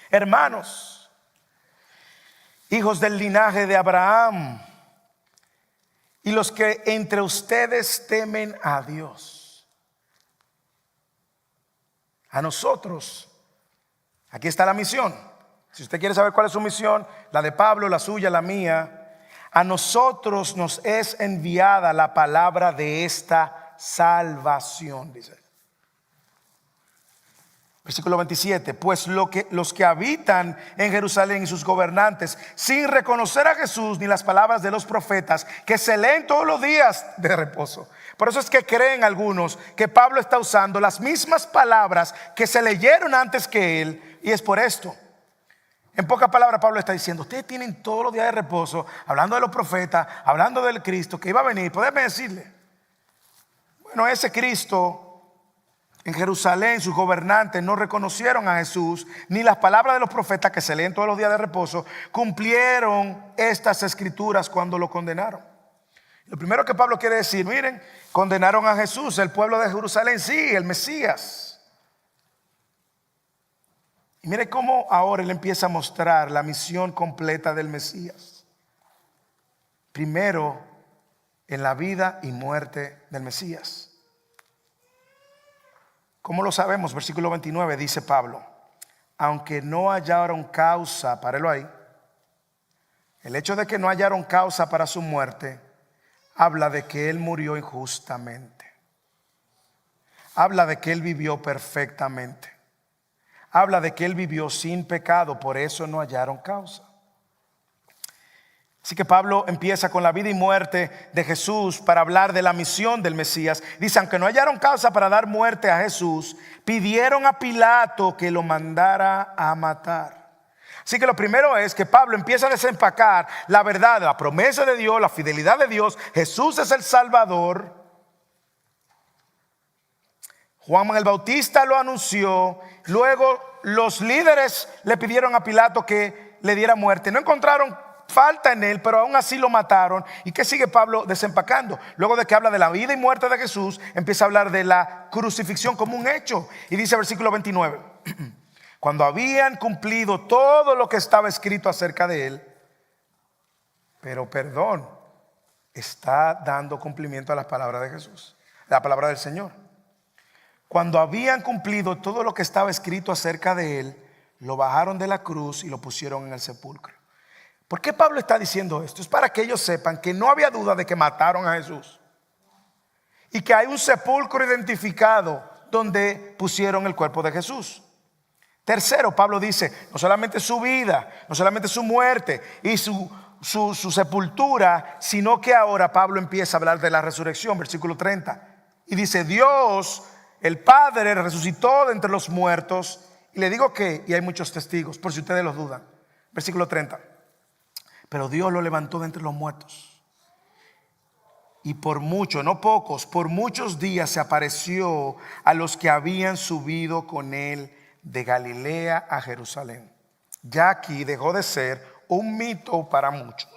Hermanos, hijos del linaje de Abraham, y los que entre ustedes temen a Dios. A nosotros, aquí está la misión. Si usted quiere saber cuál es su misión, la de Pablo, la suya, la mía, a nosotros nos es enviada la palabra de esta salvación, dice. Versículo 27, pues los que habitan en Jerusalén y sus gobernantes, sin reconocer a Jesús ni las palabras de los profetas, que se leen todos los días de reposo. Por eso es que creen algunos que Pablo está usando las mismas palabras que se leyeron antes que él, y es por esto. En pocas palabras, Pablo está diciendo: ustedes tienen todos los días de reposo, hablando de los profetas, hablando del Cristo que iba a venir. Podemos decirle, bueno, ese Cristo en Jerusalén, sus gobernantes no reconocieron a Jesús, ni las palabras de los profetas que se leen todos los días de reposo cumplieron estas escrituras cuando lo condenaron. Lo primero que Pablo quiere decir, miren, condenaron a Jesús, el pueblo de Jerusalén, sí, el Mesías. Y mire cómo ahora él empieza a mostrar la misión completa del Mesías. Primero, en la vida y muerte del Mesías. ¿Cómo lo sabemos? Versículo 29 dice Pablo: aunque no hallaron causa, párelo ahí. El hecho de que no hallaron causa para su muerte habla de que él murió injustamente. Habla de que él vivió perfectamente. Habla de que él vivió sin pecado, por eso no hallaron causa. Así que Pablo empieza con la vida y muerte de Jesús para hablar de la misión del Mesías. Dice: aunque no hallaron causa para dar muerte a Jesús, pidieron a Pilato que lo mandara a matar. Así que lo primero es que Pablo empieza a desempacar la verdad, la promesa de Dios, la fidelidad de Dios. Jesús es el Salvador. Juan el Bautista lo anunció. Luego los líderes le pidieron a Pilato que le diera muerte. No encontraron falta en él, pero aún así lo mataron. ¿Y qué sigue Pablo desempacando? Luego de que habla de la vida y muerte de Jesús, empieza a hablar de la crucifixión como un hecho. Y dice versículo 29, cuando habían cumplido todo lo que estaba escrito acerca de él, pero perdón, está dando cumplimiento a las palabras de Jesús, la palabra del Señor. Cuando habían cumplido todo lo que estaba escrito acerca de él, lo bajaron de la cruz y lo pusieron en el sepulcro. ¿Por qué Pablo está diciendo esto? Es para que ellos sepan que no había duda de que mataron a Jesús y que hay un sepulcro identificado donde pusieron el cuerpo de Jesús. Tercero, Pablo dice, no solamente su vida, no solamente su muerte y su sepultura, sino que ahora Pablo empieza a hablar de la resurrección, versículo 30. Y dice: Dios, el Padre, resucitó de entre los muertos. Y le digo que, y hay muchos testigos, por si ustedes los dudan. Versículo 30. Pero Dios lo levantó de entre los muertos. Y por mucho, no pocos, por muchos días se apareció a los que habían subido con él de Galilea a Jerusalén. Ya aquí dejó de ser un mito para muchos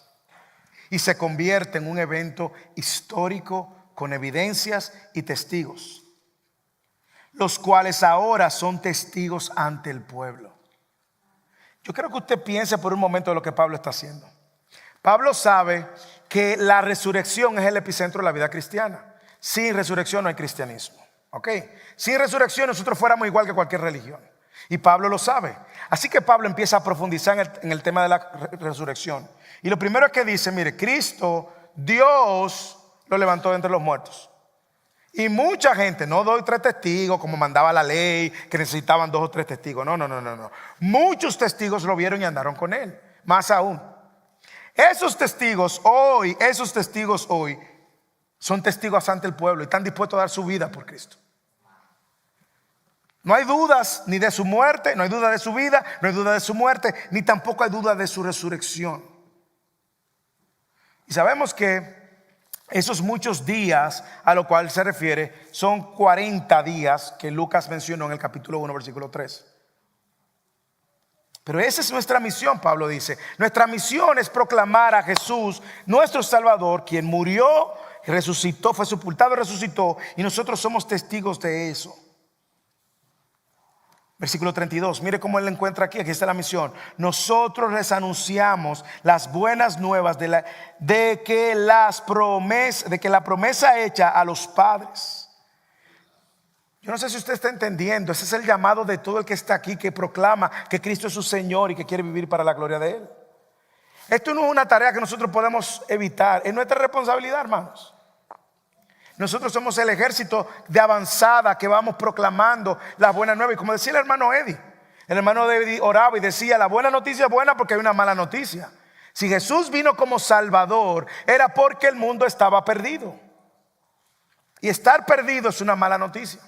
y se convierte en un evento histórico con evidencias y testigos, los cuales ahora son testigos ante el pueblo. Yo quiero que usted piense por un momento de lo que Pablo está haciendo. Pablo sabe que la resurrección es el epicentro de la vida cristiana. Sin resurrección no hay cristianismo. ¿Ok? Sin resurrección nosotros fuéramos igual que cualquier religión. Y Pablo lo sabe. Así que Pablo empieza a profundizar en el tema de la resurrección. Y lo primero es que dice, mire, Cristo, Dios lo levantó de entre los muertos. Y mucha gente, no doy 3 testigos como mandaba la ley, que necesitaban 2 o 3 testigos. No. Muchos testigos lo vieron y andaron con él. Más aún, esos testigos hoy son testigos ante el pueblo y están dispuestos a dar su vida por Cristo. No hay dudas ni de su muerte, no hay duda de su vida, no hay duda de su muerte, ni tampoco hay duda de su resurrección. Y sabemos que Esos muchos días a lo cual se refiere son 40 días que Lucas mencionó en el capítulo 1, versículo 3. Pero esa es nuestra misión, Pablo dice. Nuestra misión es proclamar a Jesús, nuestro Salvador, quien murió, resucitó, fue sepultado y resucitó. Y nosotros somos testigos de eso. Versículo 32, mire cómo él encuentra aquí está la misión. Nosotros les anunciamos las buenas nuevas de que la promesa hecha a los padres. Yo no sé si usted está entendiendo, ese es el llamado de todo el que está aquí, que proclama que Cristo es su Señor y que quiere vivir para la gloria de Él. Esto no es una tarea que nosotros podemos evitar, es nuestra responsabilidad, hermanos. Nosotros somos el ejército de avanzada que vamos proclamando las buenas nuevas. Y como decía el hermano Eddie oraba y decía: la buena noticia es buena porque hay una mala noticia. Si Jesús vino como Salvador, era porque el mundo estaba perdido. Y estar perdido es una mala noticia.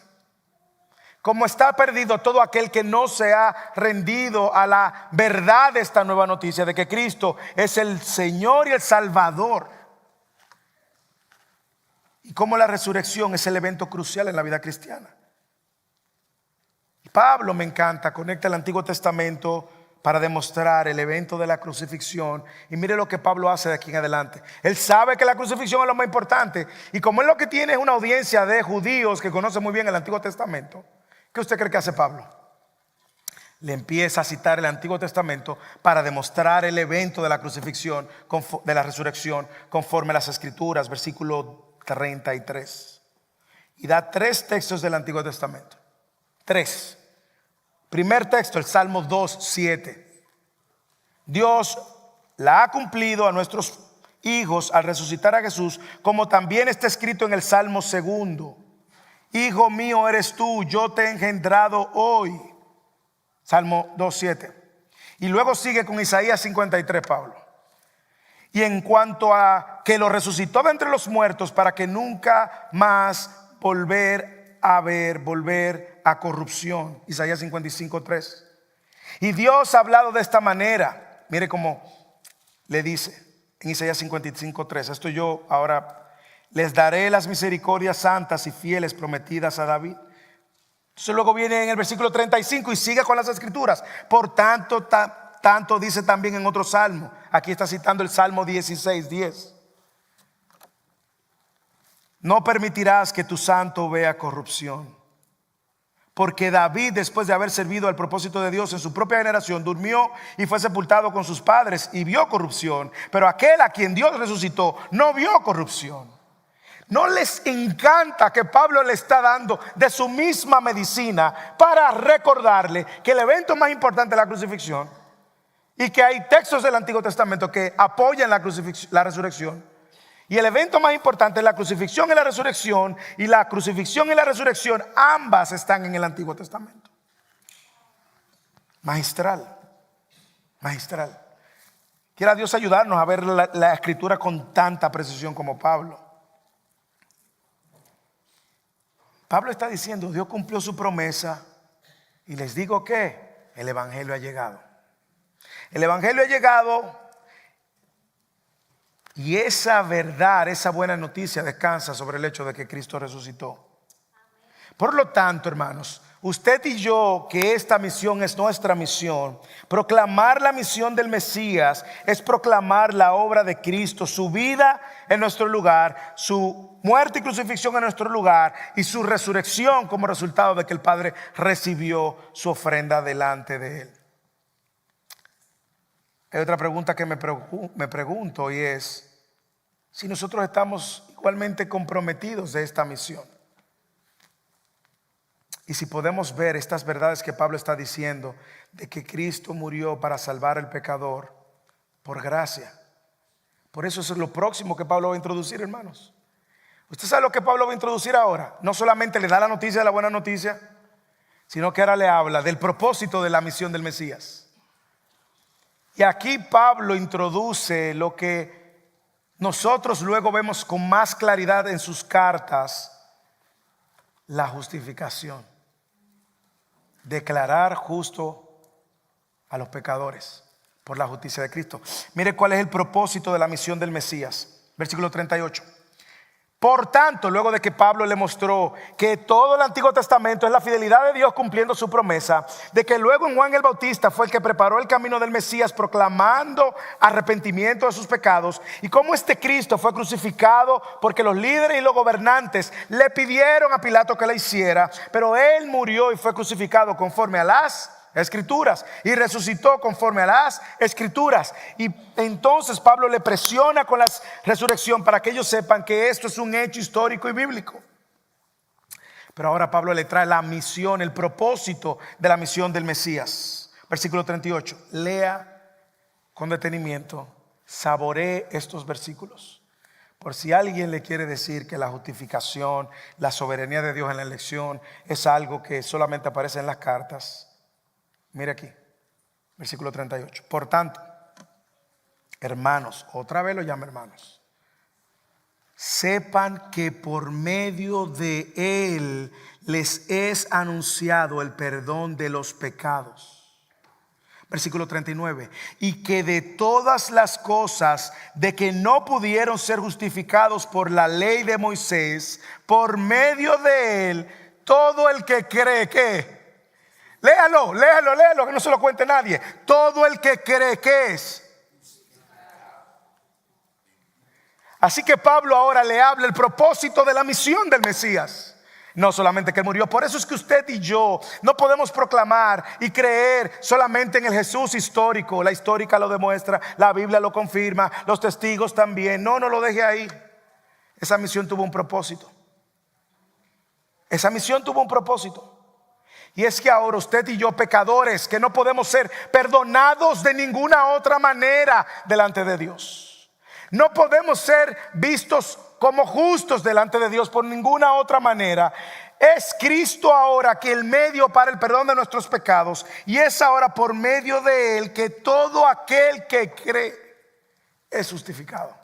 Como está perdido todo aquel que no se ha rendido a la verdad de esta nueva noticia, de que Cristo es el Señor y el Salvador. Y cómo la resurrección es el evento crucial en la vida cristiana. Pablo, me encanta, conecta el Antiguo Testamento para demostrar el evento de la crucifixión. Y mire lo que Pablo hace de aquí en adelante. Él sabe que la crucifixión es lo más importante. Y como él lo que tiene es una audiencia de judíos que conocen muy bien el Antiguo Testamento, ¿qué usted cree que hace Pablo? Le empieza a citar el Antiguo Testamento para demostrar el evento de la crucifixión, de la resurrección, conforme a las Escrituras, versículo 33. Y da 3 textos del Antiguo Testamento. 3. Primer texto, el Salmo 2:7. Dios la ha cumplido a nuestros hijos al resucitar a Jesús, como también está escrito en el Salmo 2: Hijo mío eres tú, yo te he engendrado hoy. Salmo 2:7. Y luego sigue con Isaías 53, Pablo. Y en cuanto a que lo resucitó de entre los muertos, para que nunca más volver a corrupción. Isaías 55:3. Y Dios ha hablado de esta manera. Mire cómo le dice en Isaías 55:3. Esto yo ahora: les daré las misericordias santas y fieles prometidas a David. Entonces luego viene en el versículo 35 y sigue con las escrituras. Por tanto dice también en otro salmo. Aquí está citando el Salmo 16:10. No permitirás que tu santo vea corrupción. Porque David, después de haber servido al propósito de Dios en su propia generación, durmió y fue sepultado con sus padres y vio corrupción. Pero aquel a quien Dios resucitó no vio corrupción. ¿No les encanta que Pablo le está dando de su misma medicina para recordarle que el evento más importante es la crucifixión? Y que hay textos del Antiguo Testamento que apoyan la resurrección. Y el evento más importante es la crucifixión y la resurrección. Y la crucifixión y la resurrección ambas están en el Antiguo Testamento. Magistral. Quiera Dios ayudarnos a ver la escritura con tanta precisión como Pablo. Pablo está diciendo: Dios cumplió su promesa. Y les digo que el evangelio ha llegado. El evangelio ha llegado. Y esa verdad, esa buena noticia descansa sobre el hecho de que Cristo resucitó. Por lo tanto, hermanos, usted y yo, que esta misión es nuestra misión, proclamar la misión del Mesías es proclamar la obra de Cristo, su vida en nuestro lugar, su muerte y crucifixión en nuestro lugar y su resurrección como resultado de que el Padre recibió su ofrenda delante de Él. Hay otra pregunta que me pregunto, y es si nosotros estamos igualmente comprometidos de esta misión. Y si podemos ver estas verdades que Pablo está diciendo, de que Cristo murió para salvar al pecador por gracia. Por eso es lo próximo que Pablo va a introducir, hermanos. ¿Usted sabe lo que Pablo va a introducir ahora? No solamente le da la noticia de la buena noticia, sino que ahora le habla del propósito de la misión del Mesías. Y aquí Pablo introduce lo que nosotros luego vemos con más claridad en sus cartas: la justificación. Declarar justo a los pecadores por la justicia de Cristo. Mire cuál es el propósito de la misión del Mesías. Versículo 38. Por tanto, luego de que Pablo le mostró que todo el Antiguo Testamento es la fidelidad de Dios cumpliendo su promesa, de que luego en Juan el Bautista fue el que preparó el camino del Mesías proclamando arrepentimiento de sus pecados, y cómo este Cristo fue crucificado porque los líderes y los gobernantes le pidieron a Pilato que la hiciera, pero él murió y fue crucificado conforme a las Escrituras y resucitó conforme a las Escrituras. Y entonces Pablo le presiona con la resurrección para que ellos sepan que esto es un hecho histórico y bíblico. Pero ahora Pablo le trae la misión, el propósito de la misión del Mesías. Versículo 38. Lea con detenimiento, saboree estos versículos. Por si alguien le quiere decir que la justificación, la soberanía de Dios en la elección es algo que solamente aparece en las cartas. Mire aquí, versículo 38. Por tanto, hermanos, otra vez lo llama hermanos, sepan que por medio de él les es anunciado el perdón de los pecados. Versículo 39. Y que de todas las cosas de que no pudieron ser justificados por la ley de Moisés, por medio de él, todo el que cree que... Léalo, que no se lo cuente nadie. Todo el que cree que es. Así que Pablo ahora le habla el propósito de la misión del Mesías. No solamente que él murió. Por eso es que usted y yo no podemos proclamar y creer solamente en el Jesús histórico. La histórica lo demuestra, la Biblia lo confirma, los testigos también. No lo deje ahí. Esa misión tuvo un propósito. Esa misión tuvo un propósito. Y es que ahora usted y yo, pecadores, que no podemos ser perdonados de ninguna otra manera delante de Dios, no podemos ser vistos como justos delante de Dios por ninguna otra manera. Es Cristo ahora que el medio para el perdón de nuestros pecados, y es ahora por medio de él que todo aquel que cree es justificado.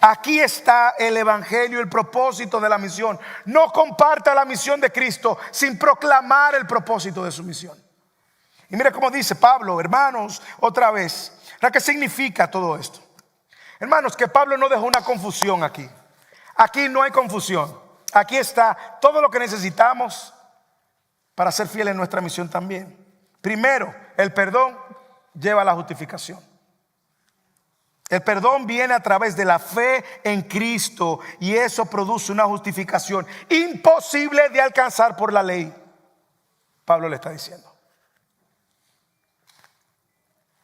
Aquí está el evangelio, el propósito de la misión. No comparta la misión de Cristo sin proclamar el propósito de su misión. Y mira cómo dice Pablo, hermanos, otra vez, ¿qué significa todo esto? Hermanos, que Pablo no dejó una confusión aquí. Aquí no hay confusión. Aquí está todo lo que necesitamos para ser fieles en nuestra misión también. Primero, el perdón lleva a la justificación. El perdón viene a través de la fe en Cristo, y eso produce una justificación imposible de alcanzar por la ley. Pablo le está diciendo.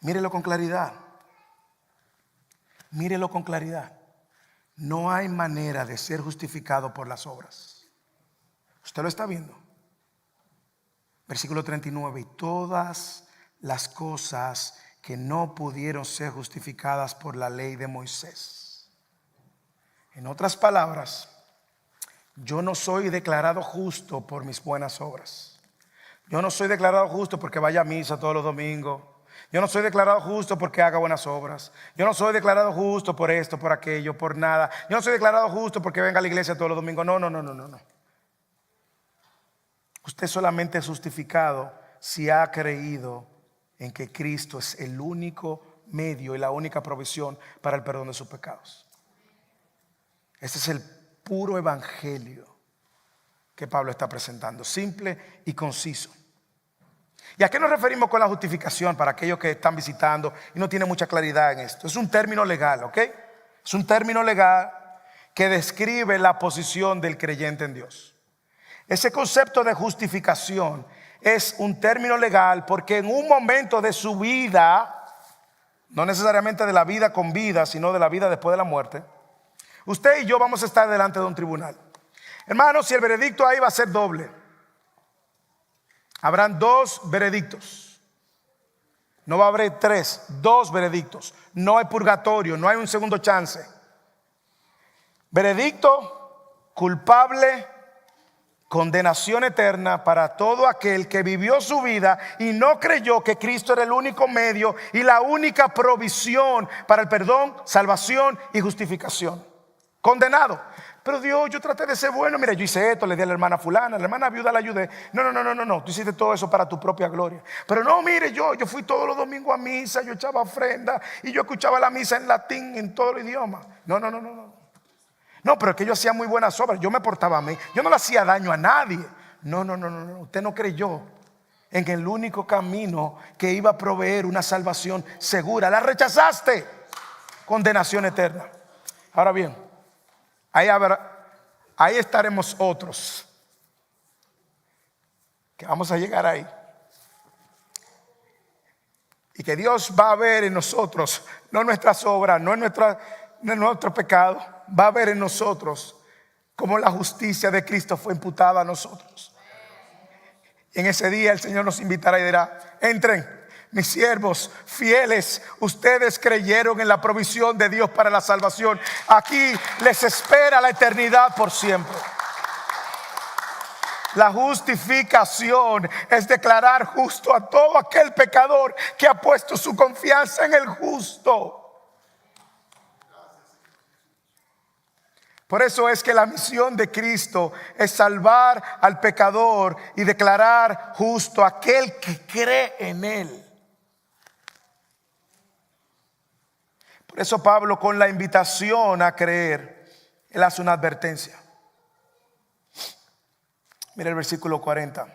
Mírelo con claridad. Mírelo con claridad. No hay manera de ser justificado por las obras. Usted lo está viendo. Versículo 39. Y todas las cosas que no pudieron ser justificadas por la ley de Moisés. En otras palabras, yo no soy declarado justo por mis buenas obras. Yo no soy declarado justo porque vaya a misa todos los domingos. Yo no soy declarado justo porque haga buenas obras. Yo no soy declarado justo por esto, por aquello, por nada. Yo no soy declarado justo porque venga a la iglesia todos los domingos. No. Usted solamente es justificado si ha creído en que Cristo es el único medio y la única provisión para el perdón de sus pecados. Este es el puro evangelio que Pablo está presentando, simple y conciso. ¿Y a qué nos referimos con la justificación para aquellos que están visitando y no tienen mucha claridad en esto? Es un término legal, ¿ok? Es un término legal que describe la posición del creyente en Dios. Ese concepto de justificación es un término legal porque en un momento de su vida, no necesariamente de la vida con vida, sino de la vida después de la muerte, usted y yo vamos a estar delante de un tribunal. Hermanos, si el veredicto ahí va a ser doble, habrán dos veredictos. No va a haber tres, dos veredictos. No hay purgatorio, no hay un segundo chance. Veredicto culpable, condenación eterna para todo aquel que vivió su vida y no creyó que Cristo era el único medio y la única provisión para el perdón, salvación y justificación. Condenado. Pero Dios, yo traté de ser bueno. Mira, yo hice esto, le di a la hermana fulana, a la hermana viuda la ayudé. No. Tú hiciste todo eso para tu propia gloria. Pero no, mire, yo fui todos los domingos a misa, yo echaba ofrenda y yo escuchaba la misa en latín, en todo el idioma. No. No, pero es que yo hacía muy buenas obras, yo me portaba a mí, yo no le hacía daño a nadie. No, usted no creyó en el único camino que iba a proveer una salvación segura. La rechazaste, condenación eterna. Ahora bien, ahí estaremos otros, que vamos a llegar ahí, y que Dios va a ver en nosotros, no nuestras obras, no nuestro pecado, va a ver en nosotros como la justicia de Cristo fue imputada a nosotros. Y en ese día el Señor nos invitará y dirá: entren, mis siervos fieles, ustedes creyeron en la provisión de Dios para la salvación. Aquí les espera la eternidad por siempre. La justificación es declarar justo a todo aquel pecador que ha puesto su confianza en el justo. Por eso es que la misión de Cristo es salvar al pecador y declarar justo a aquel que cree en Él. Por eso Pablo, con la invitación a creer, él hace una advertencia. Mira el versículo 40.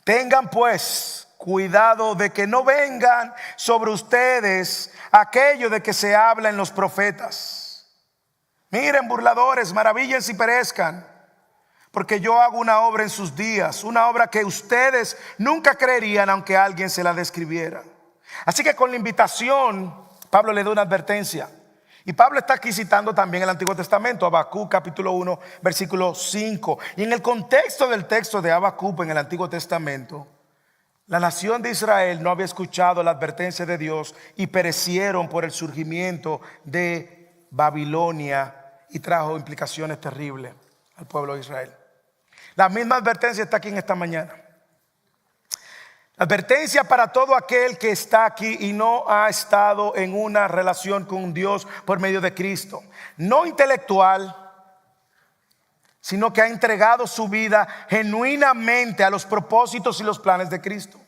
Tengan pues cuidado de que no vengan sobre ustedes aquello de que se habla en los profetas. Miren, burladores, maravíllense y perezcan, porque yo hago una obra en sus días, una obra que ustedes nunca creerían aunque alguien se la describiera. Así que con la invitación, Pablo le da una advertencia. Y Pablo está aquí citando también el Antiguo Testamento, Habacuc capítulo 1 versículo 5. Y en el contexto del texto de Habacuc en el Antiguo Testamento, la nación de Israel no había escuchado la advertencia de Dios y perecieron por el surgimiento de Babilonia, y trajo implicaciones terribles al pueblo de Israel. La misma advertencia está aquí en esta mañana. Advertencia para todo aquel que está aquí y no ha estado en una relación con Dios por medio de Cristo. No intelectual, sino que ha entregado su vida genuinamente a los propósitos y los planes de Cristo.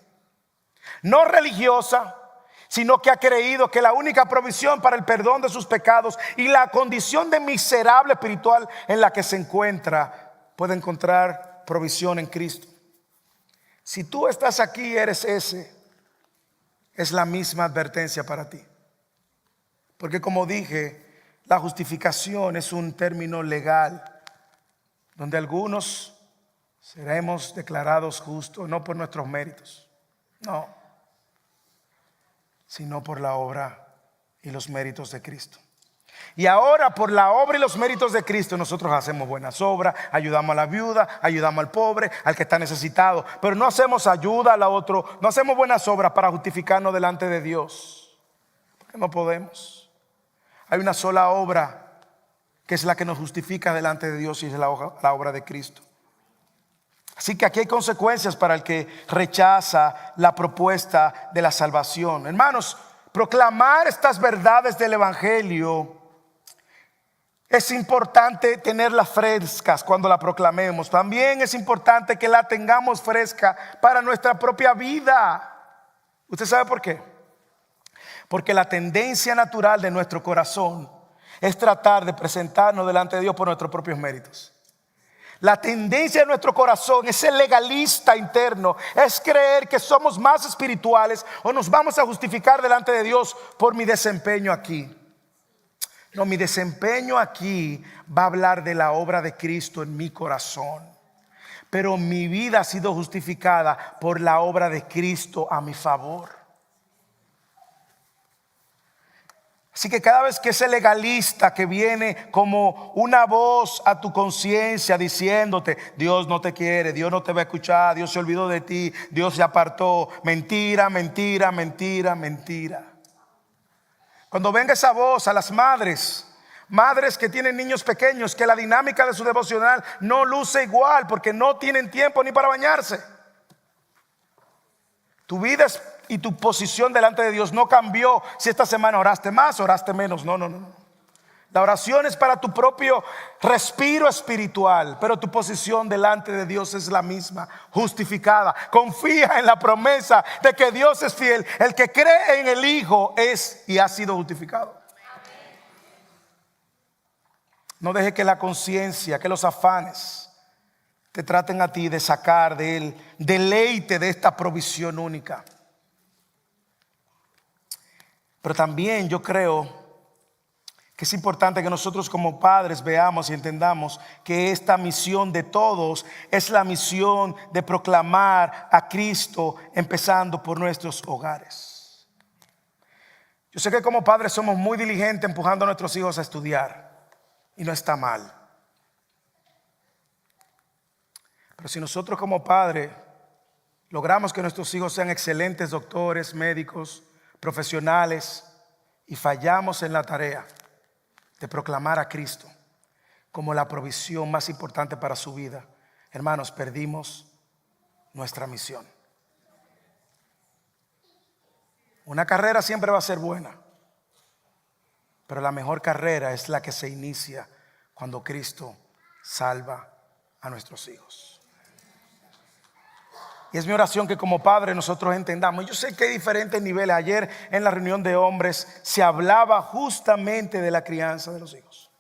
No religiosa, sino que ha creído que la única provisión para el perdón de sus pecados y la condición de miserable espiritual en la que se encuentra, puede encontrar provisión en Cristo. Si tú estás aquí, eres ese, es la misma advertencia para ti. Porque como dije, la justificación es un término legal donde algunos seremos declarados justos no por nuestros méritos, no, sino por la obra y los méritos de Cristo. Y ahora, por la obra y los méritos de Cristo, nosotros hacemos buenas obras, ayudamos a la viuda, ayudamos al pobre, al que está necesitado, pero no hacemos ayuda al otro, no hacemos buenas obras para justificarnos delante de Dios, porque no podemos. Hay una sola obra que es la que nos justifica delante de Dios, y es la obra de Cristo. Así que aquí hay consecuencias para el que rechaza la propuesta de la salvación. Hermanos, proclamar estas verdades del Evangelio, es importante tenerlas frescas cuando la proclamemos. También es importante que la tengamos fresca para nuestra propia vida. ¿Usted sabe por qué? Porque la tendencia natural de nuestro corazón es tratar de presentarnos delante de Dios por nuestros propios méritos. La tendencia de nuestro corazón, ese legalista interno, es creer que somos más espirituales o nos vamos a justificar delante de Dios por mi desempeño aquí. No, mi desempeño aquí va a hablar de la obra de Cristo en mi corazón. Pero mi vida ha sido justificada por la obra de Cristo a mi favor. Así que cada vez que ese legalista que viene como una voz a tu conciencia diciéndote: Dios no te quiere, Dios no te va a escuchar, Dios se olvidó de ti, Dios se apartó. Mentira, mentira, mentira, mentira. Cuando venga esa voz a las madres que tienen niños pequeños, que la dinámica de su devocional no luce igual porque no tienen tiempo ni para bañarse. Tu vida y tu posición delante de Dios no cambió si esta semana oraste más, oraste menos. No. La oración es para tu propio respiro espiritual, pero tu posición delante de Dios es la misma, justificada. Confía en la promesa de que Dios es fiel. El que cree en el Hijo es y ha sido justificado. No deje que la conciencia, que los afanes te traten a ti de sacar del deleite de esta provisión única. Pero también yo creo que es importante que nosotros como padres veamos y entendamos que esta misión de todos es la misión de proclamar a Cristo, empezando por nuestros hogares. Yo sé que como padres somos muy diligentes empujando a nuestros hijos a estudiar, y no está mal. Pero si nosotros como padres logramos que nuestros hijos sean excelentes doctores, médicos, profesionales, y fallamos en la tarea de proclamar a Cristo como la provisión más importante para su vida, hermanos, perdimos nuestra misión. Una carrera siempre va a ser buena, pero la mejor carrera es la que se inicia cuando Cristo salva a nuestros hijos. Y es mi oración que como padre nosotros entendamos. Yo sé que hay diferentes niveles. Ayer en la reunión de hombres se hablaba justamente de la crianza de los hijos.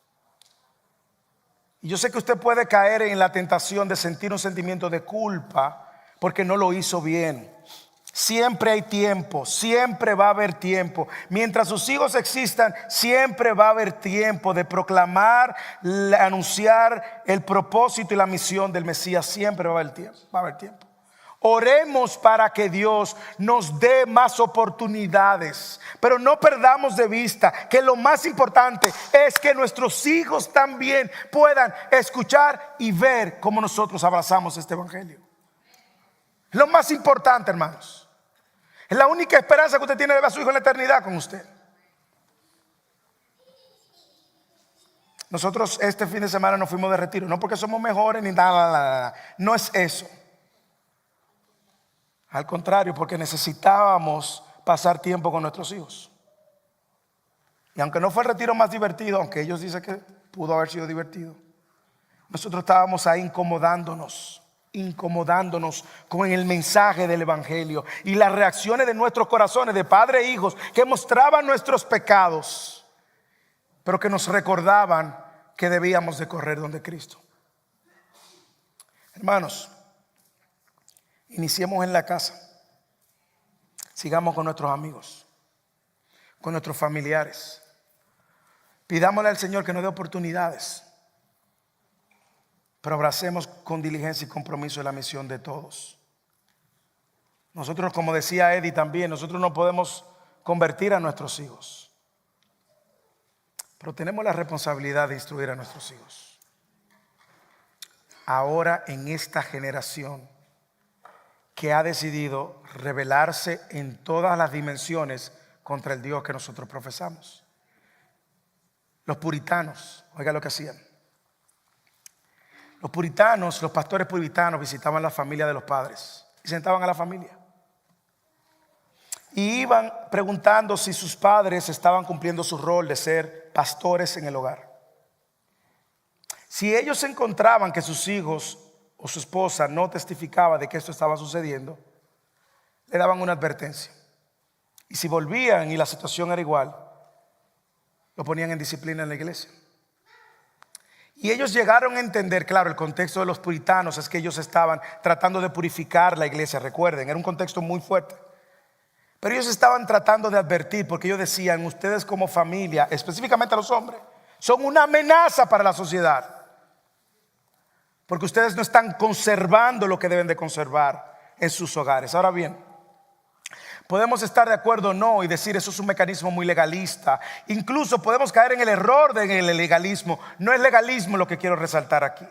Y yo sé que usted puede caer en la tentación de sentir un sentimiento de culpa porque no lo hizo bien. Siempre hay tiempo, siempre va a haber tiempo. Mientras sus hijos existan, siempre va a haber tiempo de proclamar, anunciar el propósito y la misión del Mesías. Siempre va a haber tiempo. Va a haber tiempo. Oremos para que Dios nos dé más oportunidades, pero no perdamos de vista que lo más importante es que nuestros hijos también puedan escuchar y ver cómo nosotros abrazamos este evangelio. Lo más importante, hermanos. Es la única esperanza que usted tiene de ver a su hijo en la eternidad con usted. Nosotros este fin de semana nos fuimos de retiro, no porque somos mejores ni nada. No es eso. Al contrario, porque necesitábamos pasar tiempo con nuestros hijos. Y aunque no fue el retiro más divertido, aunque ellos dicen que pudo haber sido divertido, nosotros estábamos ahí incomodándonos con el mensaje del evangelio y las reacciones de nuestros corazones de padres e hijos que mostraban nuestros pecados, pero que nos recordaban que debíamos de correr donde Cristo. Hermanos, iniciemos en la casa. Sigamos con nuestros amigos, con nuestros familiares. Pidámosle al Señor que nos dé oportunidades, pero abracemos con diligencia y compromiso la misión de todos. Nosotros, como decía Eddie también, nosotros no podemos convertir a nuestros hijos, pero tenemos la responsabilidad de instruir a nuestros hijos. Ahora en esta generación que ha decidido rebelarse en todas las dimensiones contra el Dios que nosotros profesamos. Los puritanos, oiga lo que hacían. Los puritanos, los pastores puritanos visitaban la familia de los padres y sentaban a la familia. Y iban preguntando si sus padres estaban cumpliendo su rol de ser pastores en el hogar. Si ellos encontraban que sus hijos o su esposa no testificaba de que esto estaba sucediendo, le daban una advertencia. Y si volvían y la situación era igual, lo ponían en disciplina en la iglesia. Y ellos llegaron a entender, claro, el contexto de los puritanos es que ellos estaban tratando de purificar la iglesia, recuerden, era un contexto muy fuerte. Pero ellos estaban tratando de advertir, porque ellos decían, ustedes como familia, específicamente los hombres, son una amenaza para la sociedad. Porque ustedes no están conservando lo que deben de conservar en sus hogares. Ahora bien, podemos estar de acuerdo o no y decir eso es un mecanismo muy legalista. Incluso podemos caer en el error del legalismo. No es legalismo lo que quiero resaltar aquí.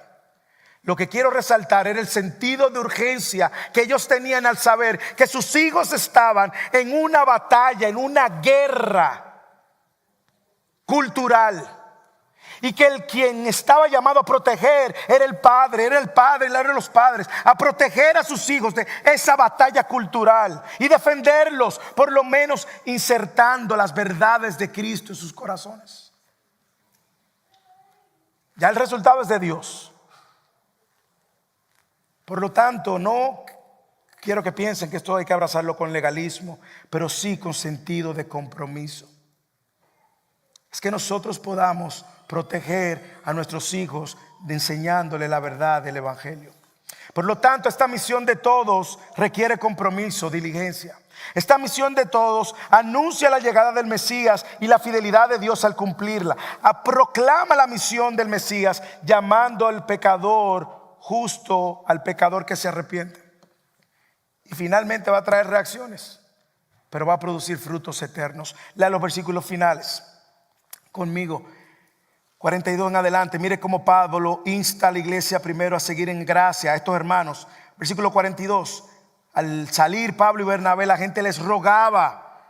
Lo que quiero resaltar era el sentido de urgencia que ellos tenían al saber que sus hijos estaban en una batalla, en una guerra cultural. Y que el quien estaba llamado a proteger era el padre eran los padres, a proteger a sus hijos de esa batalla cultural y defenderlos, por lo menos insertando las verdades de Cristo en sus corazones. Ya el resultado es de Dios. Por lo tanto, no quiero que piensen que esto hay que abrazarlo con legalismo, pero sí con sentido de compromiso. es que nosotros podamos proteger a nuestros hijos enseñándole la verdad del evangelio. Por lo tanto, esta misión de todos requiere compromiso, diligencia. Esta misión de todos anuncia la llegada del Mesías y la fidelidad de Dios al cumplirla. Proclama la misión del Mesías, llamando al pecador justo, al pecador que se arrepiente. Y finalmente va a traer reacciones, pero va a producir frutos eternos. Lea los versículos finales conmigo, 42 en adelante. Mire cómo Pablo insta a la iglesia primero a seguir en gracia a estos hermanos. Versículo 42. Al salir Pablo y Bernabé, la gente les rogaba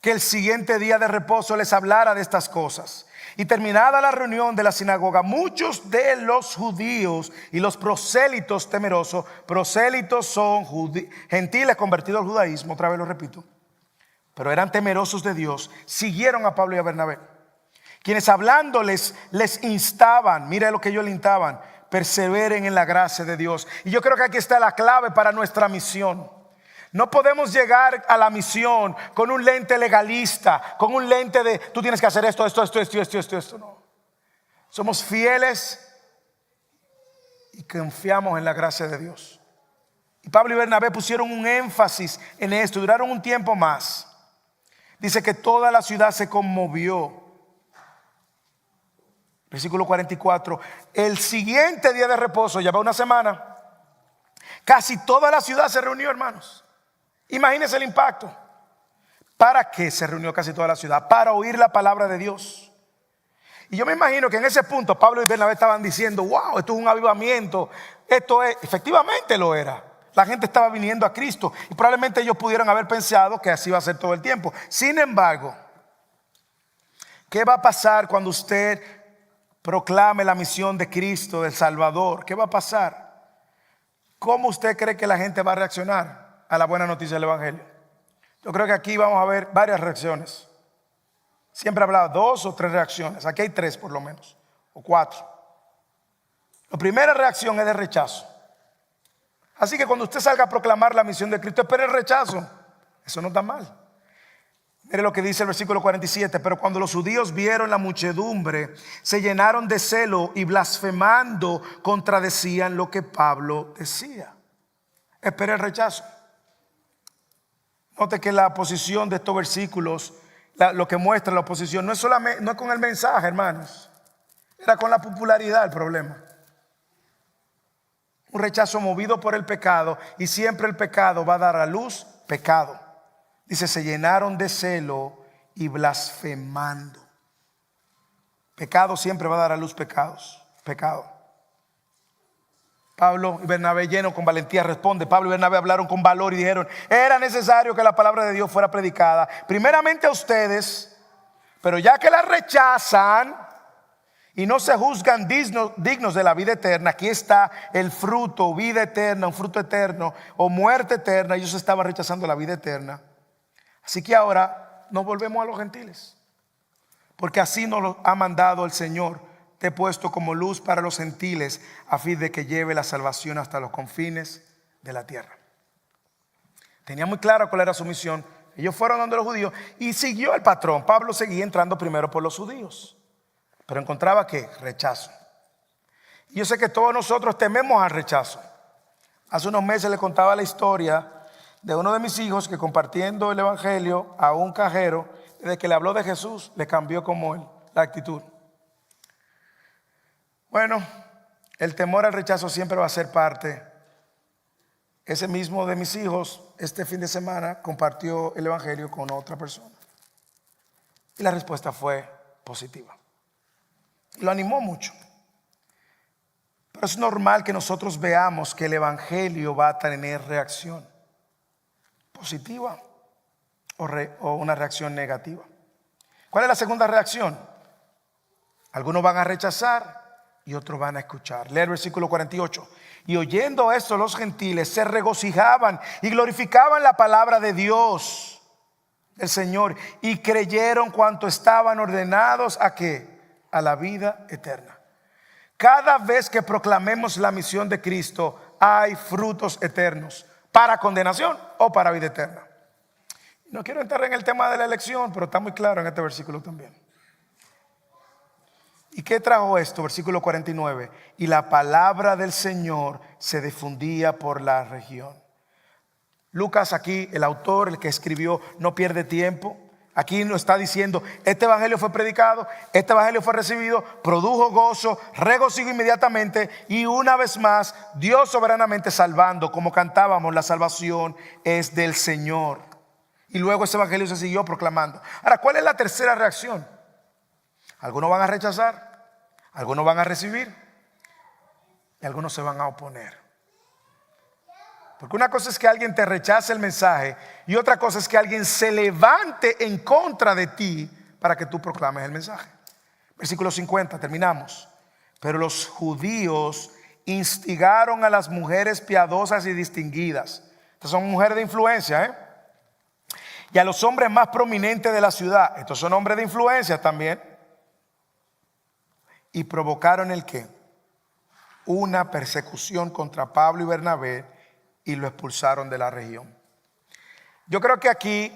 que el siguiente día de reposo les hablara de estas cosas. Y terminada la reunión de la sinagoga, muchos de los judíos y los prosélitos temerosos, prosélitos son gentiles convertidos al judaísmo, otra vez lo repito, pero eran temerosos de Dios, siguieron a Pablo y a Bernabé, quienes hablándoles les instaban, mira lo que ellos le instaban: perseveren en la gracia de Dios. Y yo creo que aquí está la clave para nuestra misión. No podemos llegar a la misión con un lente legalista, con un lente de tú tienes que hacer esto. No. Somos fieles y confiamos en la gracia de Dios. Y Pablo y Bernabé pusieron un énfasis en esto, duraron un tiempo más. Dice que toda la ciudad se conmovió. Versículo 44. El siguiente día de reposo, ya va una semana, casi toda la ciudad se reunió, hermanos. Imagínense el impacto. ¿Para qué se reunió casi toda la ciudad? Para oír la palabra de Dios. Y yo me imagino que en ese punto Pablo y Bernabé estaban diciendo: wow, esto es un avivamiento. Esto es, efectivamente lo era. La gente estaba viniendo a Cristo y probablemente ellos pudieron haber pensado que así va a ser todo el tiempo. Sin embargo, ¿qué va a pasar cuando usted proclame la misión de Cristo, del Salvador? ¿Qué va a pasar? ¿Cómo usted cree que la gente va a reaccionar a la buena noticia del evangelio? Yo creo que aquí vamos a ver varias reacciones. Siempre he hablado 2 o 3 reacciones. Aquí hay 3 por lo menos, o 4. La primera reacción es de rechazo. Así que cuando usted salga a proclamar la misión de Cristo, espere el rechazo. Eso no está mal. Mire lo que dice el versículo 47. Pero cuando los judíos vieron la muchedumbre, se llenaron de celo y blasfemando contradecían lo que Pablo decía. Espere el rechazo. Note que la oposición de estos versículos, lo que muestra la oposición, no es solamente, no es con el mensaje, hermanos. Era con la popularidad el problema. Un rechazo movido por el pecado, y siempre el pecado va a dar a luz pecado. Dice, se llenaron de celo y blasfemando. Pecado siempre va a dar a luz pecado. Pablo y Bernabé, llenos con valentía, responde. Pablo y Bernabé hablaron con valor y dijeron: era necesario que la palabra de Dios fuera predicada primeramente a ustedes, pero ya que la rechazan y no se juzgan dignos de la vida eterna, aquí está el fruto, vida eterna, un fruto eterno o muerte eterna. Ellos estaban rechazando la vida eterna. Así que ahora nos volvemos a los gentiles, porque así nos lo ha mandado el Señor: te he puesto como luz para los gentiles, a fin de que lleve la salvación hasta los confines de la tierra. Tenía muy claro cuál era su misión. Ellos fueron donde los judíos y siguió el patrón. Pablo seguía entrando primero por los judíos, pero encontraba que rechazo. Y yo sé que todos nosotros tememos al rechazo. Hace unos meses le contaba la historia de uno de mis hijos que, compartiendo el evangelio a un cajero, desde que le habló de Jesús, le cambió como él la actitud. Bueno, el temor al rechazo siempre va a ser parte. Ese mismo de mis hijos, este fin de semana, compartió el evangelio con otra persona y la respuesta fue positiva. Lo animó mucho. Pero es normal que nosotros veamos que el evangelio va a tener reacción positiva o una reacción negativa. ¿Cuál es la segunda reacción? Algunos van a rechazar y otros van a escuchar. Lee el versículo 48. Y oyendo esto, los gentiles se regocijaban y glorificaban la palabra de Dios, el Señor, y creyeron cuanto estaban ordenados ¿a qué? A la vida eterna. Cada vez que proclamemos la misión de Cristo, hay frutos eternos, para condenación o para vida eterna. No quiero entrar en el tema de la elección, pero está muy claro en este versículo también. ¿Y qué trajo esto? Versículo 49. Y la palabra del Señor se difundía por la región. Lucas aquí, el autor, el que escribió, no pierde tiempo. Aquí nos está diciendo, este evangelio fue predicado, este evangelio fue recibido, produjo gozo, regocijo inmediatamente, y una vez más, Dios soberanamente salvando, como cantábamos, la salvación es del Señor. Y luego ese evangelio se siguió proclamando. Ahora, ¿cuál es la tercera reacción? Algunos van a rechazar, algunos van a recibir y algunos se van a oponer. Porque una cosa es que alguien te rechace el mensaje y otra cosa es que alguien se levante en contra de ti para que tú proclames el mensaje. Versículo 50, terminamos. Pero los judíos instigaron a las mujeres piadosas y distinguidas. Estas son mujeres de influencia, y a los hombres más prominentes de la ciudad. Estos son hombres de influencia también. Y provocaron ¿el qué? Una persecución contra Pablo y Bernabé y lo expulsaron de la región. Yo creo que aquí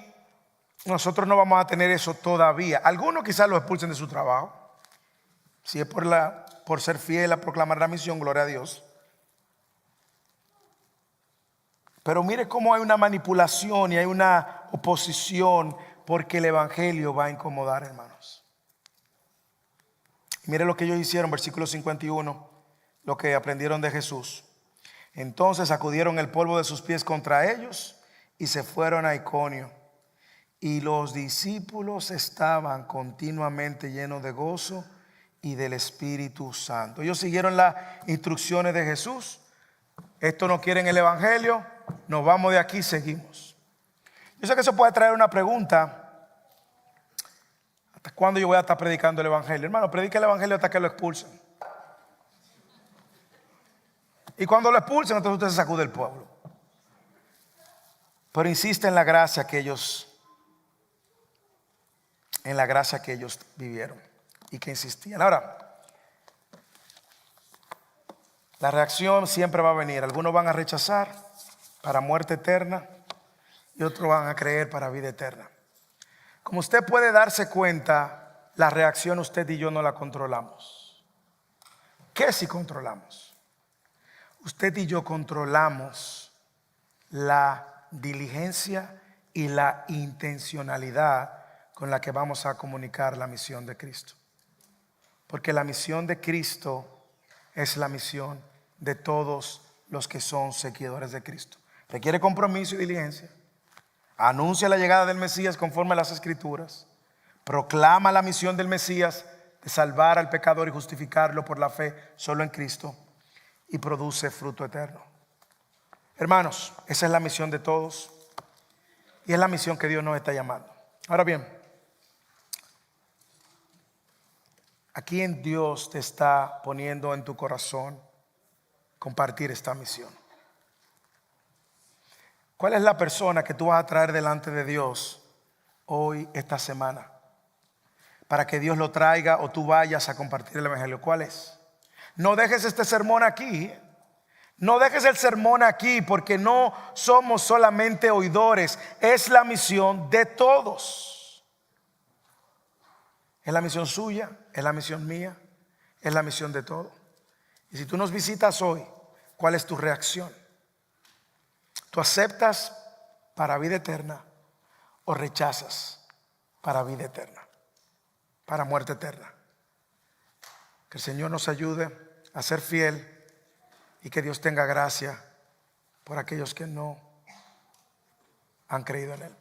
nosotros no vamos a tener eso todavía. Algunos quizás lo expulsen de su trabajo. Si es por ser fiel a proclamar la misión, gloria a Dios. Pero mire cómo hay una manipulación y hay una oposición porque el evangelio va a incomodar, hermanos. Mire lo que ellos hicieron, versículo 51, lo que aprendieron de Jesús. Entonces sacudieron el polvo de sus pies contra ellos y se fueron a Iconio. Y los discípulos estaban continuamente llenos de gozo y del Espíritu Santo. Ellos siguieron las instrucciones de Jesús. Estos no quieren el evangelio, nos vamos de aquí, seguimos. Yo sé que eso puede traer una pregunta. ¿Hasta cuándo yo voy a estar predicando el evangelio? Hermano, predica el evangelio hasta que lo expulsen. Y cuando lo expulsen, entonces usted se sacude el pueblo. Pero insiste en la gracia que ellos vivieron y que insistían. Ahora, la reacción siempre va a venir. Algunos van a rechazar para muerte eterna y otros van a creer para vida eterna. Como usted puede darse cuenta, la reacción usted y yo no la controlamos. ¿Qué si controlamos? Usted y yo controlamos la diligencia y la intencionalidad con la que vamos a comunicar la misión de Cristo. Porque la misión de Cristo es la misión de todos los que son seguidores de Cristo. Requiere compromiso y diligencia. Anuncia la llegada del Mesías conforme a las Escrituras. Proclama la misión del Mesías de salvar al pecador y justificarlo por la fe solo en Cristo. Y produce fruto eterno. Hermanos, esa es la misión de todos. Y es la misión que Dios nos está llamando. Ahora bien, ¿a quién Dios te está poniendo en tu corazón compartir esta misión? ¿Cuál es la persona que tú vas a traer delante de Dios hoy, esta semana? Para que Dios lo traiga o tú vayas a compartir el evangelio. ¿Cuál es? No dejes este sermón aquí. No dejes el sermón aquí porque no somos solamente oidores. Es la misión de todos. Es la misión suya, es la misión mía, es la misión de todos. Y si tú nos visitas hoy, ¿cuál es tu reacción? ¿Tú aceptas para vida eterna o rechazas para vida eterna, para muerte eterna? Que el Señor nos ayude a ser fiel y que Dios tenga gracia por aquellos que no han creído en Él.